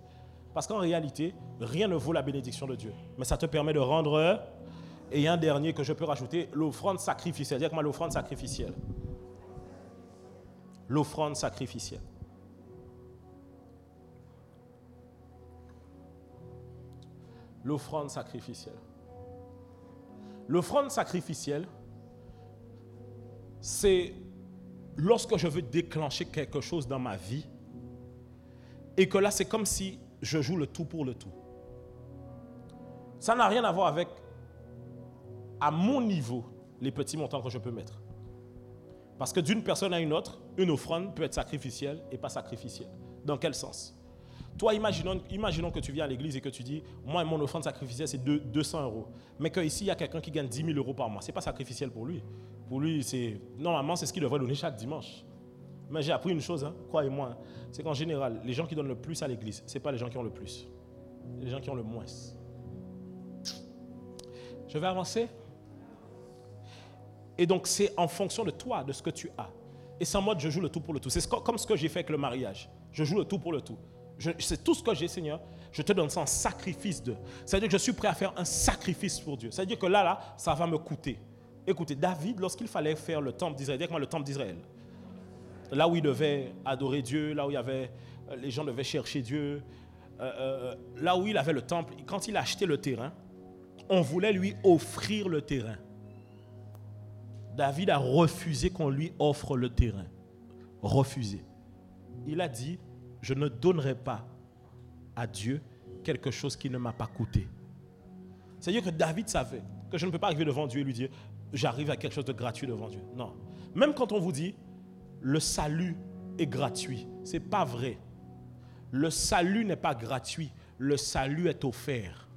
Parce qu'en réalité, rien ne vaut la bénédiction de Dieu. Mais ça te permet de rendre... Et un dernier que je peux rajouter, l'offrande sacrificielle. Dis-moi l'offrande sacrificielle. L'offrande sacrificielle. L'offrande sacrificielle. L'offrande sacrificielle, c'est lorsque je veux déclencher quelque chose dans ma vie et que là, c'est comme si je joue le tout pour le tout. Ça n'a rien à voir avec, à mon niveau, les petits montants que je peux mettre. Parce que d'une personne à une autre, une offrande peut être sacrificielle et pas sacrificielle. Dans quel sens? Toi, imaginons que tu viens à l'église et que tu dis, moi, mon offrande sacrificielle, c'est 200 €. Mais qu'ici, il y a quelqu'un qui gagne 10 000 € par mois. Ce n'est pas sacrificiel pour lui. Pour lui, normalement, c'est ce qu'il devrait donner chaque dimanche. Mais j'ai appris une chose, croyez-moi, c'est qu'en général, les gens qui donnent le plus à l'église, ce n'est pas les gens qui ont le plus. C'est les gens qui ont le moins. Je vais avancer. Et donc, c'est en fonction de toi, de ce que tu as. Et c'est en mode, je joue le tout pour le tout. C'est comme ce que j'ai fait avec le mariage. Je joue le tout pour le tout. C'est tout ce que j'ai, Seigneur. Je te donne ça en sacrifice de. C'est-à-dire que je suis prêt à faire un sacrifice pour Dieu. C'est-à-dire que là, ça va me coûter. Écoutez, David, lorsqu'il fallait faire le temple d'Israël, directement le temple d'Israël, là où il devait adorer Dieu, là où il y avait, les gens devaient chercher Dieu, là où il avait le temple, quand il a acheté le terrain, on voulait lui offrir le terrain. David a refusé qu'on lui offre le terrain. Refusé. Il a dit, je ne donnerai pas à Dieu quelque chose qui ne m'a pas coûté. C'est-à-dire que David savait que je ne peux pas arriver devant Dieu et lui dire, j'arrive à quelque chose de gratuit devant Dieu. Non. Même quand on vous dit, le salut est gratuit, ce n'est pas vrai. Le salut n'est pas gratuit, le salut est offert.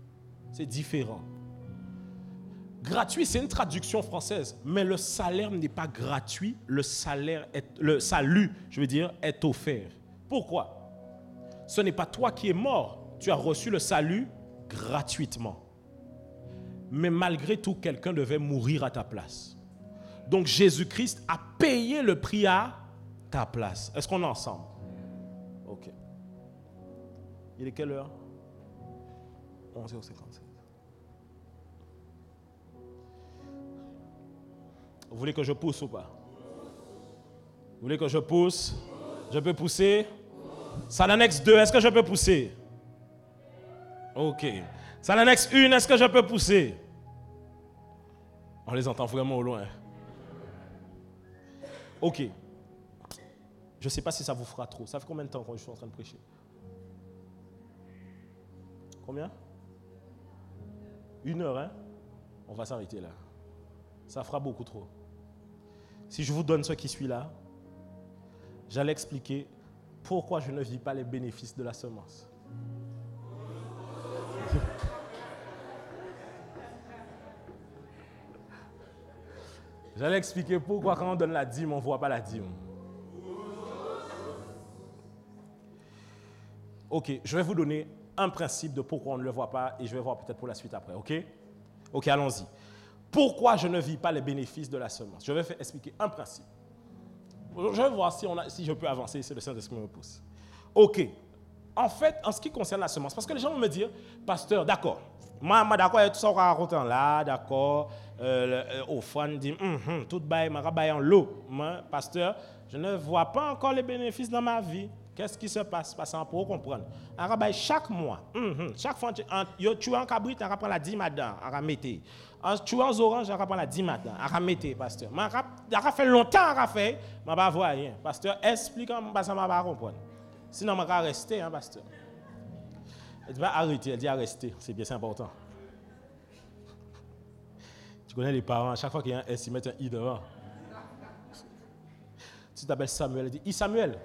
C'est différent. Gratuit, c'est une traduction française, mais le salaire n'est pas gratuit, le salut, je veux dire, est offert. Pourquoi? Ce n'est pas toi qui es mort, tu as reçu le salut gratuitement. Mais malgré tout, quelqu'un devait mourir à ta place. Donc Jésus-Christ a payé le prix à ta place. Est-ce qu'on est ensemble? Ok. Il est quelle heure? 11h57. Vous voulez que je pousse ou pas? Vous voulez que je pousse? Je peux pousser? Ça l'annexe 2, est-ce que je peux pousser? Ok. Ça l'annexe 1, est-ce que je peux pousser? On les entend vraiment au loin. Ok. Je ne sais pas si ça vous fera trop. Ça fait combien de temps que je suis en train de prêcher? Combien? 1 heure, hein? On va s'arrêter là. Ça fera beaucoup trop. Si je vous donne ce qui suit là, j'allais expliquer pourquoi je ne vis pas les bénéfices de la semence. J'allais expliquer pourquoi quand on donne la dîme, on ne voit pas la dîme. Ok, je vais vous donner un principe de pourquoi on ne le voit pas et je vais voir peut-être pour la suite après, ok? Ok, allons-y. Pourquoi je ne vis pas les bénéfices de la semence? Je vais expliquer un principe. Je vais voir si je peux avancer, si le Saint-Esprit me pousse. Ok. En fait, en ce qui concerne la semence, parce que les gens vont me dire, pasteur, d'accord, moi d'accord, tout ça on va raconter là, d'accord, au fond, dit, tout bail, ma rabaille en l'eau. Moi, pasteur, je ne vois pas encore les bénéfices dans ma vie. Qu'est-ce qui se passe? Parce qu'on peut comprendre. On rabaille chaque mois, chaque fois, tu as un cabrit, on va la 10 madame, on va mettre. Tu as un orange, on va la 10 madame, on va mettre, pasteur. On va fait longtemps, on va fait, on va voir rien. Pasteur, explique-moi, ça va comprendre. Sinon, on va rester, pasteur. Elle dit, arrêter, elle dit, rester, c'est bien, c'est important. Tu connais les parents, à chaque fois qu'il y a un S, ils mettent un I devant. Tu t'appelles Samuel, elle dit, I Samuel.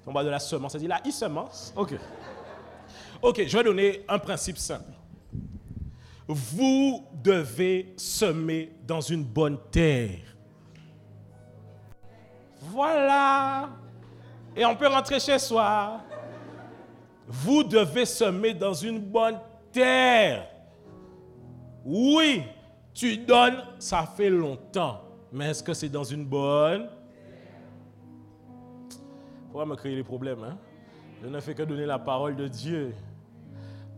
On va de la semence, elle dit, la I semence. Ok. Ok, je vais donner un principe simple. Vous devez semer dans une bonne terre. Voilà. Et on peut rentrer chez soi. Vous devez semer dans une bonne terre. Oui, tu donnes, ça fait longtemps. Mais est-ce que c'est dans une bonne? Il faut pas me créer les problèmes. Hein? Je ne fais que donner la parole de Dieu.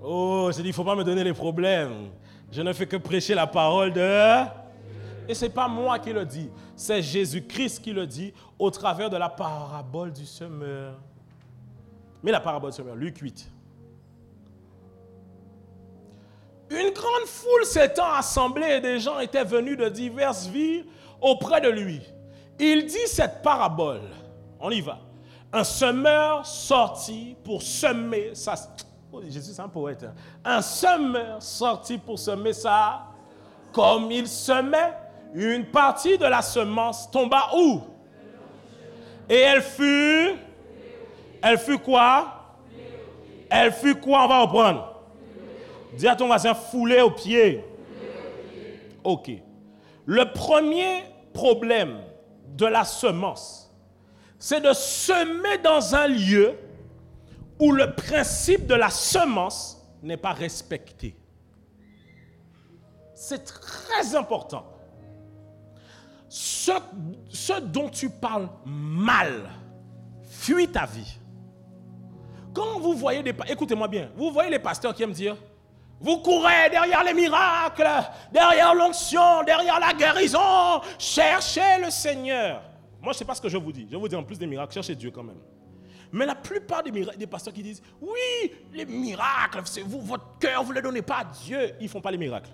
Oh, j'ai dit, il ne faut pas me donner les problèmes. Je ne fais que prêcher la parole de... Et ce n'est pas moi qui le dis. C'est Jésus-Christ qui le dit au travers de la parabole du semeur. Mais la parabole du semeur, Luc 8. Une grande foule s'étant assemblée et des gens étaient venus de diverses villes auprès de lui. Il dit cette parabole. On y va. Un semeur sorti pour semer sa... Oh, Jésus, c'est un poète. Hein. Un semeur sorti pour semer sa... Comme il semait, une partie de la semence tomba où? Et elle fut quoi? Elle fut quoi? On va reprendre. Dis à ton voisin, foulée aux pieds. Ok. Le premier problème de la semence, c'est de semer dans un lieu où le principe de la semence n'est pas respecté. C'est très important. Ce dont tu parles mal, fuis ta vie. Quand vous voyez écoutez-moi bien, vous voyez les pasteurs qui aiment dire, vous courez derrière les miracles, derrière l'onction, derrière la guérison, cherchez le Seigneur. Moi, je ne sais pas ce que je vous dis. Je vous dis en plus des miracles, cherchez Dieu quand même. Mais la plupart des pasteurs qui disent, oui, les miracles, c'est vous, votre cœur, vous ne le donnez pas à Dieu. Ils ne font pas les miracles.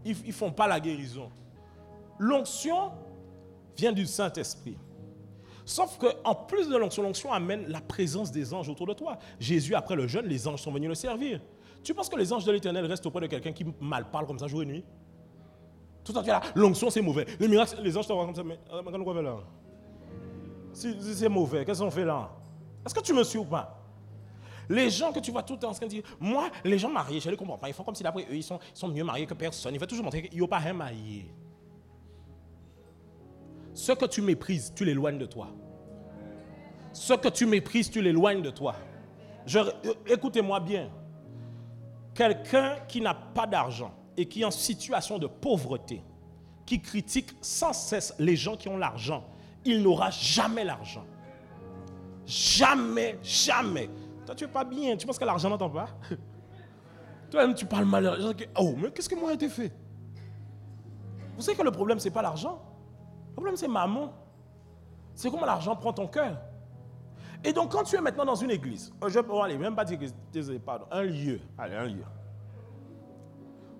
Ils ne font pas la guérison. L'onction vient du Saint-Esprit. Sauf qu'en plus de l'onction amène la présence des anges autour de toi. Jésus, après le jeûne, les anges sont venus le servir. Tu penses que les anges de l'Éternel restent auprès de quelqu'un qui mal parle comme ça jour et nuit? Tout le temps, tu es là, l'onction c'est mauvais. Les miracles, les anges te voient comme ça, mais quand on va là? Si c'est mauvais, qu'est-ce qu'on fait là? Est-ce que tu me suis ou pas? Les gens que tu vois tout le temps en train de dire, moi, les gens mariés, je ne les comprends pas. Ils font comme si d'après eux, ils sont mieux mariés que personne. Ils veulent toujours montrer qu'ils n'ont pas rien marié. Ce que tu méprises, tu l'éloignes de toi. Ce que tu méprises, tu l'éloignes de toi. Écoutez-moi bien. Quelqu'un qui n'a pas d'argent et qui est en situation de pauvreté, qui critique sans cesse les gens qui ont l'argent, il n'aura jamais l'argent. Jamais, jamais. Toi, tu n'es pas bien. Tu penses que l'argent n'entend pas? Toi-même, tu parles mal. Oh, mais qu'est-ce que moi a été fait? Vous savez que le problème, ce n'est pas l'argent. Le problème, c'est maman. C'est comment l'argent prend ton cœur. Et donc, quand tu es maintenant dans une église, je peux aller, même pas dire église, désolé, pardon, un lieu,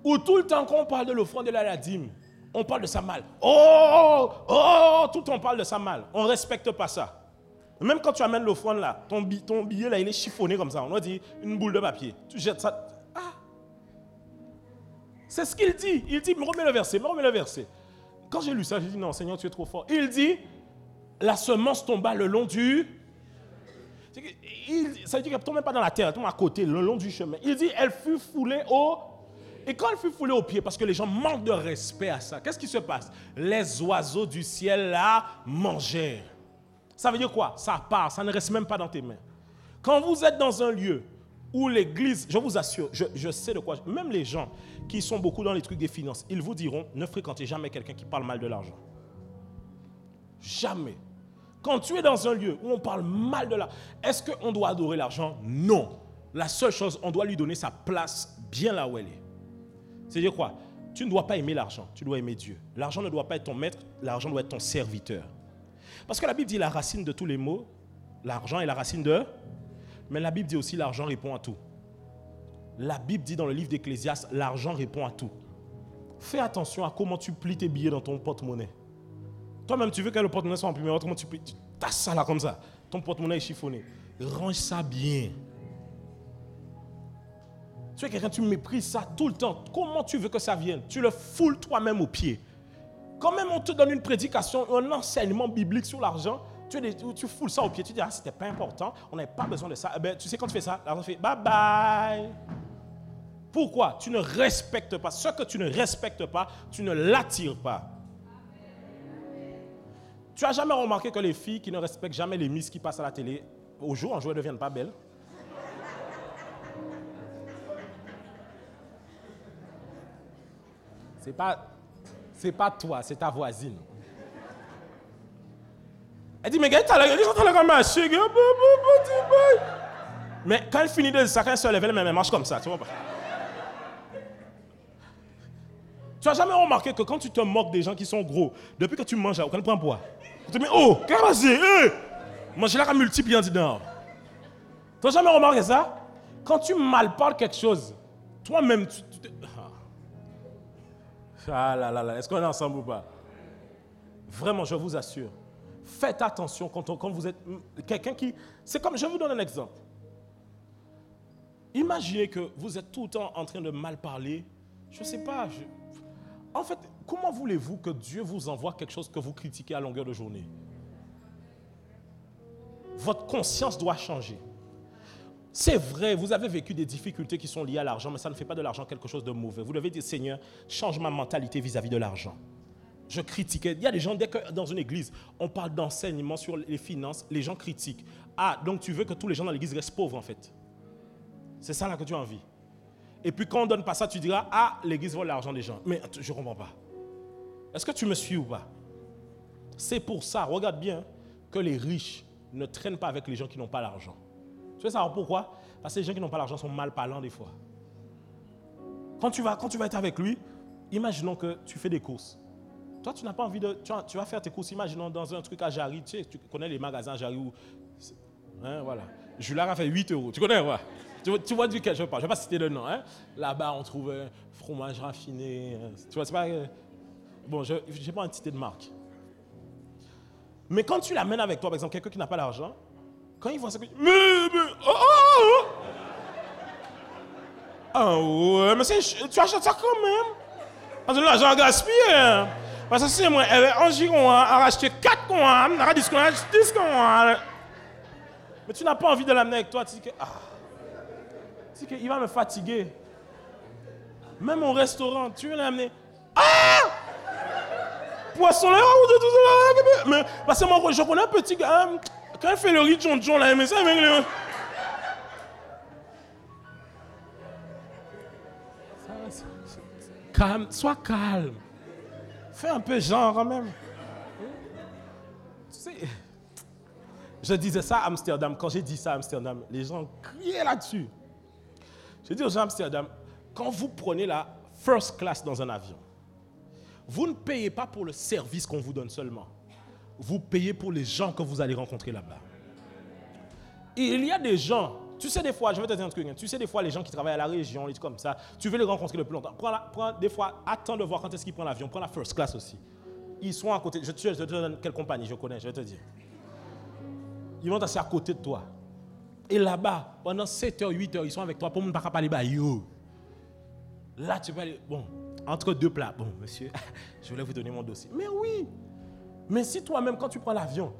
où tout le temps qu'on parle de l'offrande et de la dîme, on parle de ça mal. Oh, tout le temps on parle de ça mal. On ne respecte pas ça. Même quand tu amènes l'offrande là, ton billet là, il est chiffonné comme ça. On va dire une boule de papier. Tu jettes ça. Ah! C'est ce qu'il dit. Il dit, me remets le verset. Quand j'ai lu ça, j'ai dit, non, Seigneur, tu es trop fort. Il dit, la semence tomba le long du... Ça veut dire qu'elle ne tombe même pas dans la terre, elle tombe à côté, le long du chemin. Il dit, elle fut foulée au... Et quand elle fut foulée aux pieds, parce que les gens manquent de respect à ça, qu'est-ce qui se passe? Les oiseaux du ciel la mangèrent. Ça veut dire quoi? Ça part, ça ne reste même pas dans tes mains. Quand vous êtes dans un lieu où l'église, je vous assure, je sais de quoi, même les gens qui sont beaucoup dans les trucs des finances, ils vous diront, ne fréquentez jamais quelqu'un qui parle mal de l'argent. Jamais. Quand tu es dans un lieu où on parle mal de l'argent, est-ce qu'on doit adorer l'argent? Non. La seule chose, on doit lui donner sa place bien là où elle est. C'est-à-dire quoi? Tu ne dois pas aimer l'argent, tu dois aimer Dieu. L'argent ne doit pas être ton maître, l'argent doit être ton serviteur. Parce que la Bible dit la racine de tous les maux, l'argent est la racine de... Mais la Bible dit aussi l'argent répond à tout. La Bible dit dans le livre d'Ecclésiaste, l'argent répond à tout. Fais attention à comment tu plies tes billets dans ton porte-monnaie. Toi-même, tu veux que le porte-monnaie soit en premier, autrement tu tasses ça là comme ça. Ton porte-monnaie est chiffonné. Range ça bien. Tu es quelqu'un, tu méprises ça tout le temps. Comment tu veux que ça vienne? Tu le foules toi-même aux pieds. Quand même on te donne une prédication, un enseignement biblique sur l'argent, tu foules ça aux pieds. Tu dis, c'était pas important, on n'avait pas besoin de ça. Eh bien, tu sais, quand tu fais ça, l'argent fait bye bye. Pourquoi? Tu ne respectes pas. Ce que tu ne respectes pas, tu ne l'attires pas. Tu n'as jamais remarqué que les filles qui ne respectent jamais les miss qui passent à la télé, au jour en jour, elles ne deviennent pas belles? C'est pas toi, c'est ta voisine. Elle dit, mais gars, t'as l'air comme un chien. Mais quand elle finit de ça, quand elle se lève, elle marche comme ça, tu vois pas? Tu n'as jamais remarqué que quand tu te moques des gens qui sont gros, depuis que tu manges, aucun ne prend poids. Tu te dis, oh, qu'est-ce que c'est? Manger là, multiplié en dedans. Tu n'as jamais remarqué ça? Quand tu malparles quelque chose, toi-même, Ah là là là, est-ce qu'on est ensemble ou pas? Vraiment, je vous assure. Faites attention quand vous êtes quelqu'un qui... C'est comme, je vous donne un exemple. Imaginez que vous êtes tout le temps en train de mal parler. Je ne sais pas. En fait, comment voulez-vous que Dieu vous envoie quelque chose que vous critiquez à longueur de journée? Votre conscience doit changer. C'est vrai, vous avez vécu des difficultés qui sont liées à l'argent, mais ça ne fait pas de l'argent quelque chose de mauvais. Vous devez dire, Seigneur, change ma mentalité vis-à-vis de l'argent. Je critiquais. Il y a des gens, dès que dans une église, on parle d'enseignement sur les finances, les gens critiquent. Ah, donc tu veux que tous les gens dans l'église restent pauvres en fait. C'est ça là que tu as envie. Et puis quand on ne donne pas ça, tu diras, ah, l'église vole l'argent des gens. Mais je ne comprends pas. Est-ce que tu me suis ou pas? C'est pour ça, regarde bien, que les riches ne traînent pas avec les gens qui n'ont pas l'argent. Tu veux savoir pourquoi? Parce que les gens qui n'ont pas l'argent sont mal parlants des fois. Quand tu vas être avec lui, imaginons que tu fais des courses. Toi, tu n'as pas envie de... Tu vas faire tes courses, imaginons dans un truc à Jarry. Tu sais, tu connais les magasins à Jarry où... Hein, voilà. Julard a fait 8 €. Tu connais, ouais. Tu vois duquel je parle. Je ne vais pas citer le nom. Hein. Là-bas, on trouve fromage raffiné. Tu vois, c'est pas... Bon, je n'ai pas un cité de marque. Mais quand tu l'amènes avec toi, par exemple, quelqu'un qui n'a pas d'argent, quand il voit ça, ah ouais, mais tu achètes ça quand même. Parce que l'argent gaspillé. Hein. Parce que c'est moi, en giron, à racheter 4 coins, à 10 coins, 10 coins. Mais tu n'as pas envie de l'amener avec toi. Tu dis que, il va me fatiguer. Même au restaurant, tu veux l'amener. Ah! Poisson là, mais parce que moi, je connais un petit gars, quand il fait le riz John là, mais ça, calme, sois calme. Fais un peu genre quand même. Tu sais, je disais ça à Amsterdam. Quand j'ai dit ça à Amsterdam, les gens criaient là-dessus. J'ai dit aux gens à Amsterdam, quand vous prenez la first class dans un avion, vous ne payez pas pour le service qu'on vous donne seulement. Vous payez pour les gens que vous allez rencontrer là-bas. Et il y a des gens, tu sais des fois, je vais te dire un truc, tu sais des fois les gens qui travaillent à la région, les trucs comme ça, tu veux les rencontrer le plus longtemps. Prends des fois, attends de voir quand est-ce qu'ils prennent l'avion, prends la first class aussi. Ils sont à côté, je te donne quelle compagnie, je connais, je vais te dire. Ils vont t'asseoir à côté de toi. Et là-bas, pendant 7 heures, 8 heures, ils sont avec toi pour ne pas parler bah yo. Là, tu vas aller, bon, entre deux plats. Bon, monsieur, je voulais vous donner mon dossier. Mais oui. Mais si toi-même, quand tu prends l'avion,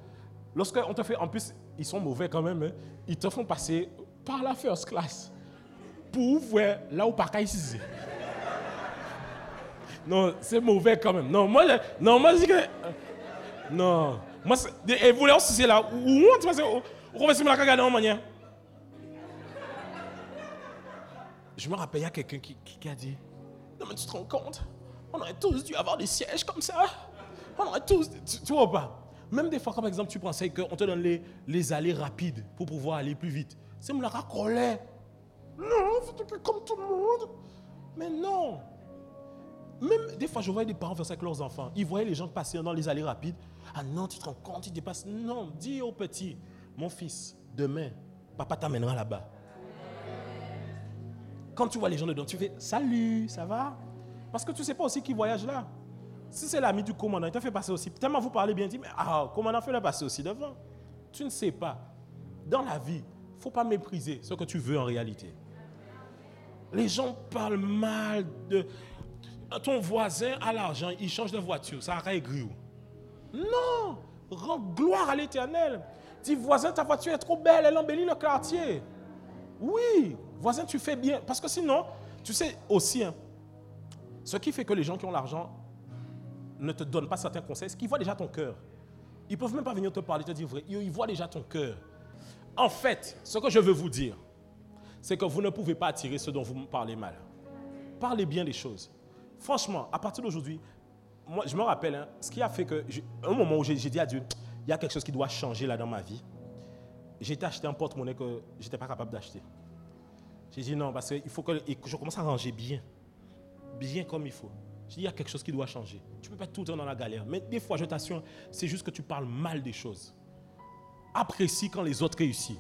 lorsqu'on te fait, en plus, ils sont mauvais quand même, hein, ils te font passer par la first class pour voir là où pas qu'à ici. Non, c'est mauvais quand même. Non, moi je dis que... non. Moi, et vous voulez aussi, c'est là où on te passe, on va se mettre à regarder en manière. Je me rappelle, il y a quelqu'un qui a dit, non mais tu te rends compte, on aurait tous dû avoir des sièges comme ça. On aurait tous, tu vois pas. Même des fois, quand par exemple tu pensais qu'on te donne les allées rapides pour pouvoir aller plus vite. C'est mon racollet. Non, c'est comme tout le monde. Mais non. Même des fois, je voyais des parents faire ça avec leurs enfants. Ils voyaient les gens passer dans les allées rapides. Ah non, tu te rends compte, ils dépassent. Non, dis au petit, mon fils, demain, papa t'amènera là-bas. Quand tu vois les gens dedans, tu fais salut, ça va? Parce que tu ne sais pas aussi qui voyage là. Si c'est l'ami du commandant, il t'a fait passer aussi. Tellement vous parlez bien, il dit mais commandant, fais-le passer aussi devant. Tu ne sais pas. Dans la vie, il ne faut pas mépriser ce que tu veux en réalité. Les gens parlent mal de... Ton voisin a l'argent, il change de voiture, ça a aigri. Non! Rends gloire à l'Éternel. Dis, voisin, ta voiture est trop belle, elle embellit le quartier. Oui, voisin, tu fais bien. Parce que sinon, tu sais aussi, hein, ce qui fait que les gens qui ont l'argent ne te donnent pas certains conseils, c'est qu'ils voient déjà ton cœur. Ils ne peuvent même pas venir te parler, te dire vrai. Ils voient déjà ton cœur. En fait, ce que je veux vous dire, c'est que vous ne pouvez pas attirer ceux dont vous me parlez mal. Parlez bien des choses. Franchement, à partir d'aujourd'hui, moi, je me rappelle, hein, ce qui a fait que, un moment où j'ai dit à Dieu, il y a quelque chose qui doit changer là dans ma vie. J'ai été acheter un porte-monnaie que je n'étais pas capable d'acheter. J'ai dit non, parce qu'il faut que je commence à ranger bien. Bien comme il faut. J'ai dit, il y a quelque chose qui doit changer. Tu ne peux pas être tout le temps dans la galère. Mais des fois, je t'assure, c'est juste que tu parles mal des choses. Apprécie quand les autres réussissent.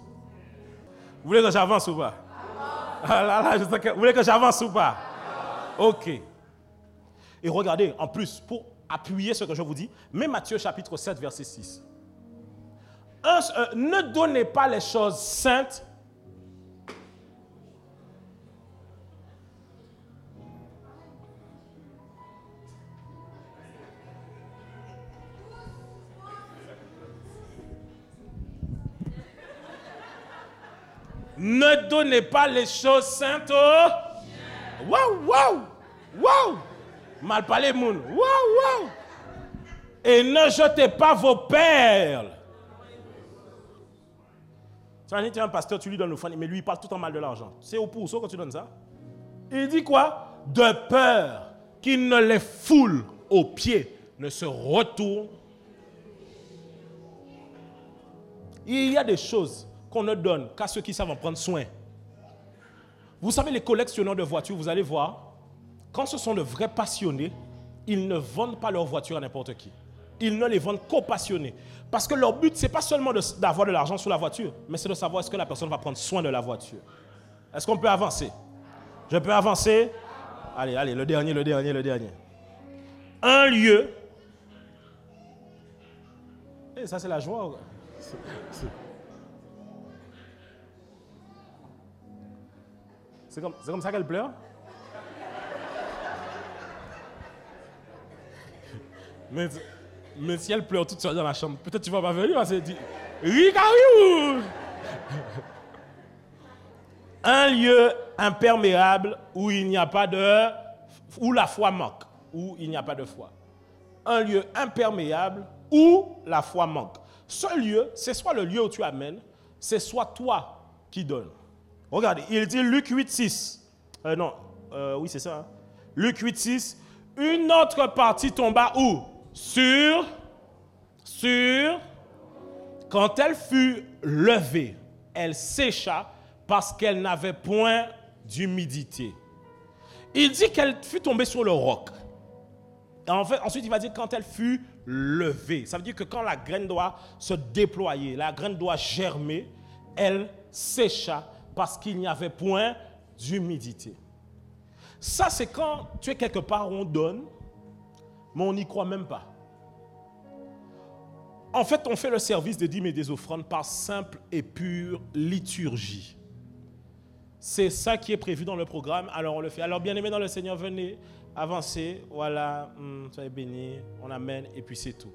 Vous voulez que j'avance ou pas? Vous voulez que j'avance ou pas? Ok. Et regardez, en plus, pour appuyer ce que je vous dis, mais Matthieu chapitre 7, verset 6. Ne donnez pas les choses saintes. Ne donnez pas les choses saintes aux... Waouh! Mal parlé, moun. Waouh! Et ne jetez pas vos perles. Tu as un pasteur, tu lui donnes l'offrande, mais lui, il parle tout en mal de l'argent. C'est au pourceau quand tu donnes ça. Il dit quoi? De peur qu'il ne les foule aux pieds, ne se retourne. Il y a des choses qu'on ne donne qu'à ceux qui savent en prendre soin. Vous savez, les collectionneurs de voitures, vous allez voir, quand ce sont de vrais passionnés, ils ne vendent pas leurs voitures à n'importe qui. Ils ne les vendent qu'aux passionnés. Parce que leur but, ce n'est pas seulement d'avoir de l'argent sur la voiture, mais c'est de savoir est-ce que la personne va prendre soin de la voiture. Est-ce qu'on peut avancer? Je peux avancer? Allez, le dernier. Un lieu. Et ça, c'est la joie. C'est comme ça qu'elle pleure? Mais si elle pleure toute seule dans la chambre, peut-être tu vas pas venir, parce qu'elle dit Ricariou! Un lieu imperméable où il n'y a pas de... où la foi manque, où il n'y a pas de foi. Un lieu imperméable où la foi manque. Ce lieu, c'est soit le lieu où tu amènes, c'est soit toi qui donnes. Regardez, il dit Luc 8,6. Oui, c'est ça. Hein? Luc 8,6. Une autre partie tomba où? Sur. Quand elle fut levée, elle sécha parce qu'elle n'avait point d'humidité. Il dit qu'elle fut tombée sur le roc. Et en fait, ensuite, il va dire quand elle fut levée. Ça veut dire que quand la graine doit se déployer, la graine doit germer, elle sécha parce qu'il n'y avait point d'humidité. Ça, c'est quand tu es quelque part où on donne, mais on n'y croit même pas. En fait, on fait le service des dîmes et des offrandes par simple et pure liturgie. C'est ça qui est prévu dans le programme, alors on le fait. Alors, bien-aimés dans le Seigneur, venez, avancez, voilà, soyez bénis, on amène, et puis c'est tout.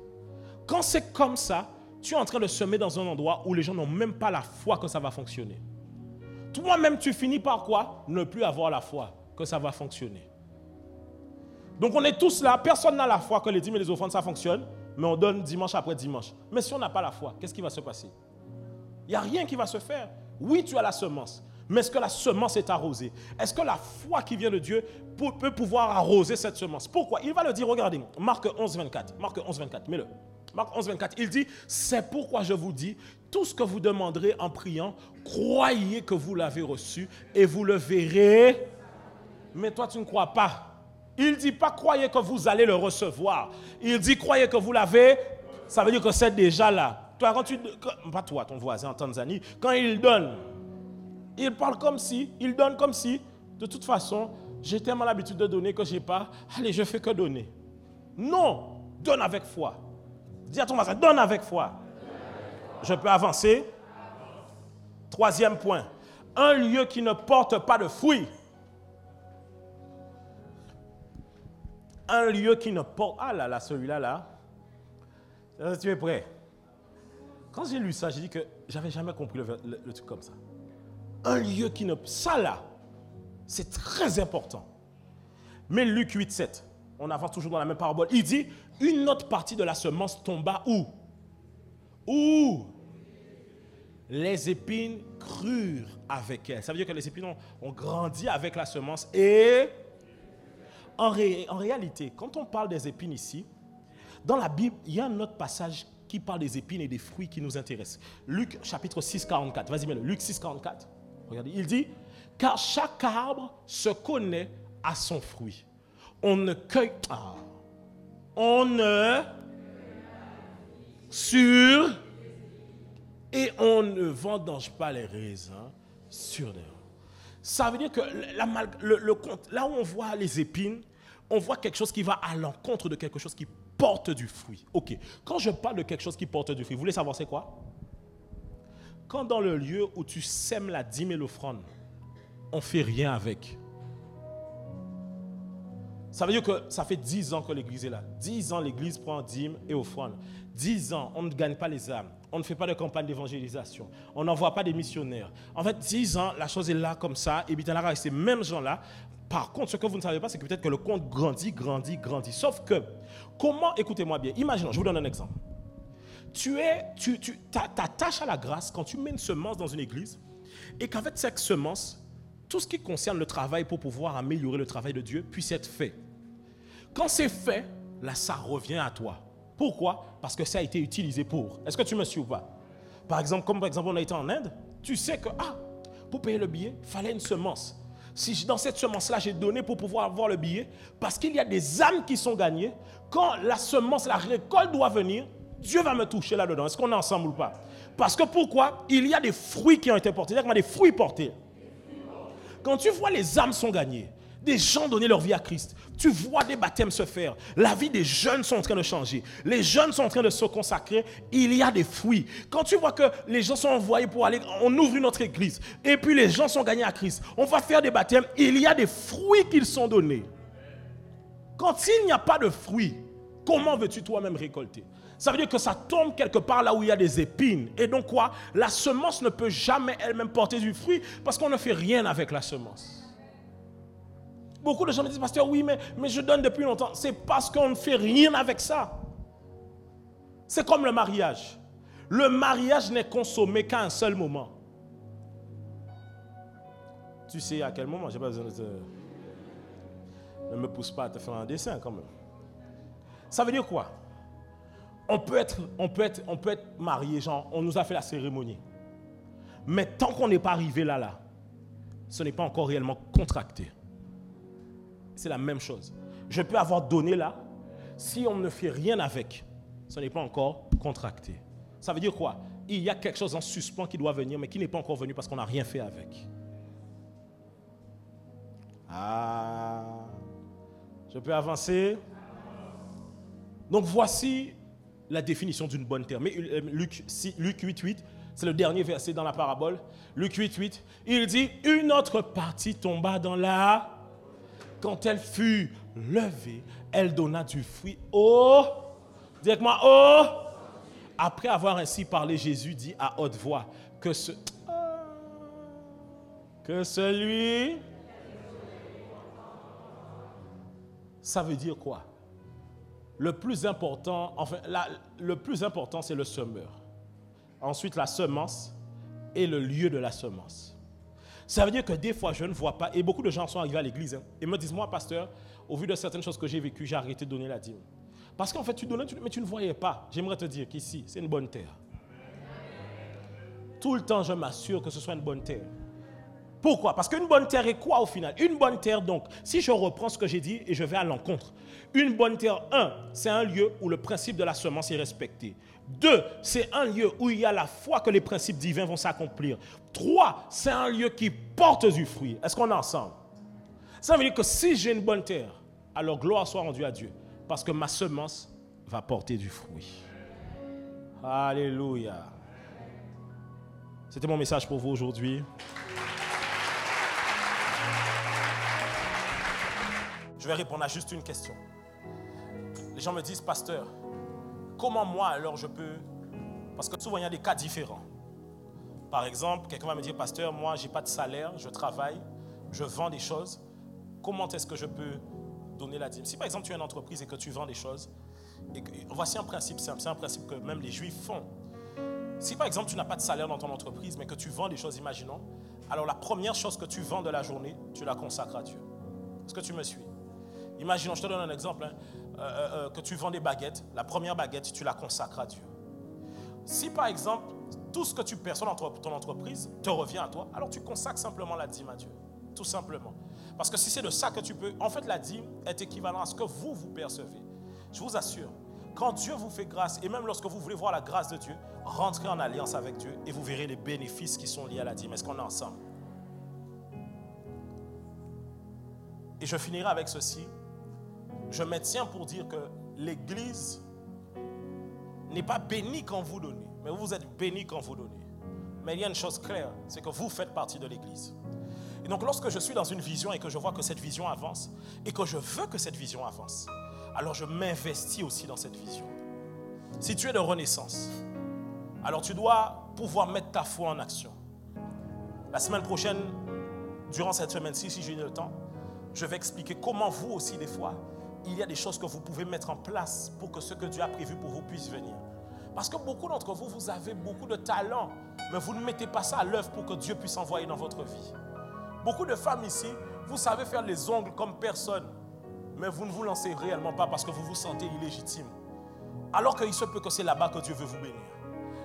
Quand c'est comme ça, tu es en train de semer dans un endroit où les gens n'ont même pas la foi que ça va fonctionner. Toi-même, tu finis par quoi? Ne plus avoir la foi que ça va fonctionner. Donc on est tous là, personne n'a la foi que les dîmes et les offrandes ça fonctionne, mais on donne dimanche après dimanche. Mais si on n'a pas la foi, qu'est-ce qui va se passer? Il n'y a rien qui va se faire. Oui, tu as la semence, mais est-ce que la semence est arrosée? Est-ce que la foi qui vient de Dieu peut pouvoir arroser cette semence? Pourquoi? Il va le dire, regardez, Marc 11, 24, mets-le. Marc 11, 24, il dit, c'est pourquoi je vous dis, tout ce que vous demanderez en priant, croyez que vous l'avez reçu et vous le verrez. Mais toi, tu ne crois pas. Il ne dit pas croyez que vous allez le recevoir. Il dit croyez que vous l'avez. Ça veut dire que c'est déjà là. Toi, pas toi, ton voisin en Tanzanie, quand il donne, il parle comme si, il donne comme si, de toute façon, j'ai tellement l'habitude de donner que je n'ai pas. Allez, je ne fais que donner. Non, donne avec foi. Dis à ton voisin, donne avec foi. Je peux avancer. Troisième point. Un lieu qui ne porte pas de fruits. Un lieu qui ne porte... Ah là là, celui-là, là. Tu es prêt? Quand j'ai lu ça, j'ai dit que j'avais jamais compris le truc comme ça. Un lieu qui ne... Ça là, c'est très important. Mais Luc 8, 7, on avance toujours dans la même parabole. Il dit, une autre partie de la semence tomba où? Où? Les épines crurent avec elle. Ça veut dire que les épines ont grandi avec la semence et... En réalité, quand on parle des épines ici, dans la Bible, il y a un autre passage qui parle des épines et des fruits qui nous intéressent. Luc chapitre 6, 44. Vas-y, mets-le. Luc 6, 44. Regardez, il dit, car chaque arbre se connaît à son fruit. On ne cueille... On ne... Sur... Et on ne vendange pas les raisins sur les... Ça veut dire que là où on voit les épines, on voit quelque chose qui va à l'encontre de quelque chose qui porte du fruit. Ok, quand je parle de quelque chose qui porte du fruit, vous voulez savoir c'est quoi? quand dans le lieu où tu sèmes la dîme et l'offrande, on ne fait rien avec. Ça veut dire que ça fait 10 ans que l'église est là. 10 ans, l'église prend dîme et offrande. 10 ans, on ne gagne pas les âmes. On ne fait pas de campagne d'évangélisation. On n'envoie pas des missionnaires. En fait, 10 ans, la chose est là comme ça. Et puis, avec ces mêmes gens-là. Par contre, ce que vous ne savez pas, c'est que peut-être que le compte grandit. Sauf que, comment, écoutez-moi bien, imaginons, je vous donne un exemple. Tu t'attaches à la grâce quand tu mets une semence dans une église et qu'en fait, cette semence, tout ce qui concerne le travail pour pouvoir améliorer le travail de Dieu puisse être fait. Quand c'est fait, là, ça revient à toi. Pourquoi? Parce que ça a été utilisé pour. Est-ce que tu me suis ou pas? Par exemple, comme on a été en Inde, tu sais que, pour payer le billet, il fallait une semence. Si dans cette semence-là, j'ai donné pour pouvoir avoir le billet, parce qu'il y a des âmes qui sont gagnées, quand la semence, la récolte doit venir, Dieu va me toucher là-dedans. Est-ce qu'on est ensemble ou pas? Parce que pourquoi? Il y a des fruits qui ont été portés. C'est-à-dire des fruits portés. Quand tu vois les âmes sont gagnées, des gens donner leur vie à Christ, tu vois des baptêmes se faire, la vie des jeunes sont en train de changer, les jeunes sont en train de se consacrer, il y a des fruits. Quand tu vois que les gens sont envoyés pour aller, on ouvre une autre église, et puis les gens sont gagnés à Christ, on va faire des baptêmes, il y a des fruits qui sont donnés. Quand il n'y a pas de fruits, comment veux-tu toi-même récolter? Ça veut dire que ça tombe quelque part là où il y a des épines. Et donc quoi? La semence ne peut jamais elle-même porter du fruit parce qu'on ne fait rien avec la semence. Beaucoup de gens me disent, pasteur, oui, mais je donne depuis longtemps. C'est parce qu'on ne fait rien avec ça. C'est comme le mariage. Le mariage n'est consommé qu'à un seul moment. Tu sais à quel moment? J'ai pas besoin de te... Ne me pousse pas à te faire un dessin quand même. Ça veut dire quoi? On peut être marié, genre, on nous a fait la cérémonie. Mais tant qu'on n'est pas arrivé là, ce n'est pas encore réellement contracté. C'est la même chose. Je peux avoir donné là, si on ne fait rien avec, ce n'est pas encore contracté. Ça veut dire quoi? Il y a quelque chose en suspens qui doit venir, mais qui n'est pas encore venu parce qu'on n'a rien fait avec. Je peux avancer? Donc voici la définition d'une bonne terre. Mais Luc 8:8, c'est le dernier verset dans la parabole. Luc 8:8, il dit, une autre partie tomba dans la... Quand elle fut levée, elle donna du fruit dites-moi, Après avoir ainsi parlé, Jésus dit à haute voix que celui... Ça veut dire quoi? Le plus important, c'est le semeur. Ensuite, la semence et le lieu de la semence. Ça veut dire que des fois, je ne vois pas, et beaucoup de gens sont arrivés à l'église, et me disent, moi, pasteur, au vu de certaines choses que j'ai vécues, j'ai arrêté de donner la dîme. Parce qu'en fait, tu donnais, mais tu ne voyais pas. J'aimerais te dire qu'ici, c'est une bonne terre. Tout le temps, je m'assure que ce soit une bonne terre. Pourquoi? Parce qu'une bonne terre est quoi au final? Une bonne terre, donc, si je reprends ce que j'ai dit et je vais à l'encontre. Une bonne terre, 1, c'est un lieu où le principe de la semence est respecté. 2, c'est un lieu où il y a la foi que les principes divins vont s'accomplir. 3, c'est un lieu qui porte du fruit. Est-ce qu'on est ensemble? Ça veut dire que si j'ai une bonne terre, alors gloire soit rendue à Dieu. Parce que ma semence va porter du fruit. Alléluia. C'était mon message pour vous aujourd'hui. Je vais répondre à juste une question. Les gens me disent, pasteur, comment moi alors je peux... Parce que souvent il y a des cas différents. Par exemple, quelqu'un va me dire, pasteur, moi je n'ai pas de salaire, je travaille, je vends des choses. Comment est-ce que je peux donner la dîme? Si par exemple tu es une entreprise et que tu vends des choses, voici un principe simple, c'est un principe que même les Juifs font. Si par exemple tu n'as pas de salaire dans ton entreprise, mais que tu vends des choses, imaginons, alors la première chose que tu vends de la journée, tu la consacres à Dieu. Est-ce que tu me suis? Imaginons, je te donne un exemple, que tu vends des baguettes, la première baguette, tu la consacres à Dieu. Si par exemple, tout ce que tu perçois dans ton entreprise te revient à toi, alors tu consacres simplement la dîme à Dieu. Tout simplement. Parce que si c'est de ça que tu peux... En fait, la dîme est équivalent à ce que vous percevez. Je vous assure, quand Dieu vous fait grâce, et même lorsque vous voulez voir la grâce de Dieu, rentrez en alliance avec Dieu et vous verrez les bénéfices qui sont liés à la dîme. Est-ce qu'on est ensemble? Et je finirai avec ceci. Je me tiens pour dire que l'Église n'est pas bénie quand vous donnez, mais vous êtes bénis quand vous donnez. Mais il y a une chose claire, c'est que vous faites partie de l'Église. Et donc lorsque je suis dans une vision et que je vois que cette vision avance, et que je veux que cette vision avance, alors je m'investis aussi dans cette vision. Si tu es de Renaissance, alors tu dois pouvoir mettre ta foi en action. La semaine prochaine, durant cette semaine-ci, si j'ai le temps, je vais expliquer comment vous aussi, des fois, il y a des choses que vous pouvez mettre en place pour que ce que Dieu a prévu pour vous puisse venir. Parce que beaucoup d'entre vous, vous avez beaucoup de talent, mais vous ne mettez pas ça à l'œuvre pour que Dieu puisse envoyer dans votre vie. Beaucoup de femmes ici, vous savez faire les ongles comme personne, mais vous ne vous lancez réellement pas parce que vous vous sentez illégitime. Alors qu'il se peut que c'est là-bas que Dieu veut vous bénir.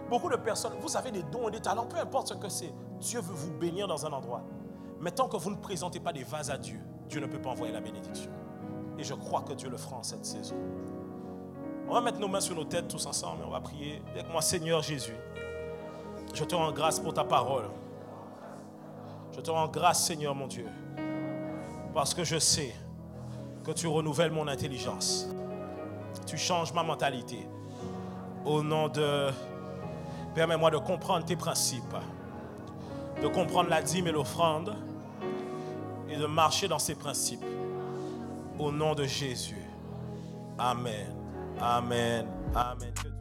Beaucoup de personnes, vous avez des dons et des talents, peu importe ce que c'est, Dieu veut vous bénir dans un endroit. Mais tant que vous ne présentez pas des vases à Dieu, Dieu ne peut pas envoyer la bénédiction. Et je crois que Dieu le fera en cette saison. On va mettre nos mains sur nos têtes tous ensemble et on va prier. Avec moi, Seigneur Jésus, je te rends grâce pour ta parole. Je te rends grâce, Seigneur mon Dieu, parce que je sais que tu renouvelles mon intelligence. Tu changes ma mentalité. Au nom de... Permets-moi de comprendre tes principes, de comprendre la dîme et l'offrande et de marcher dans ces principes. Au nom de Jésus. Amen. Amen. Amen.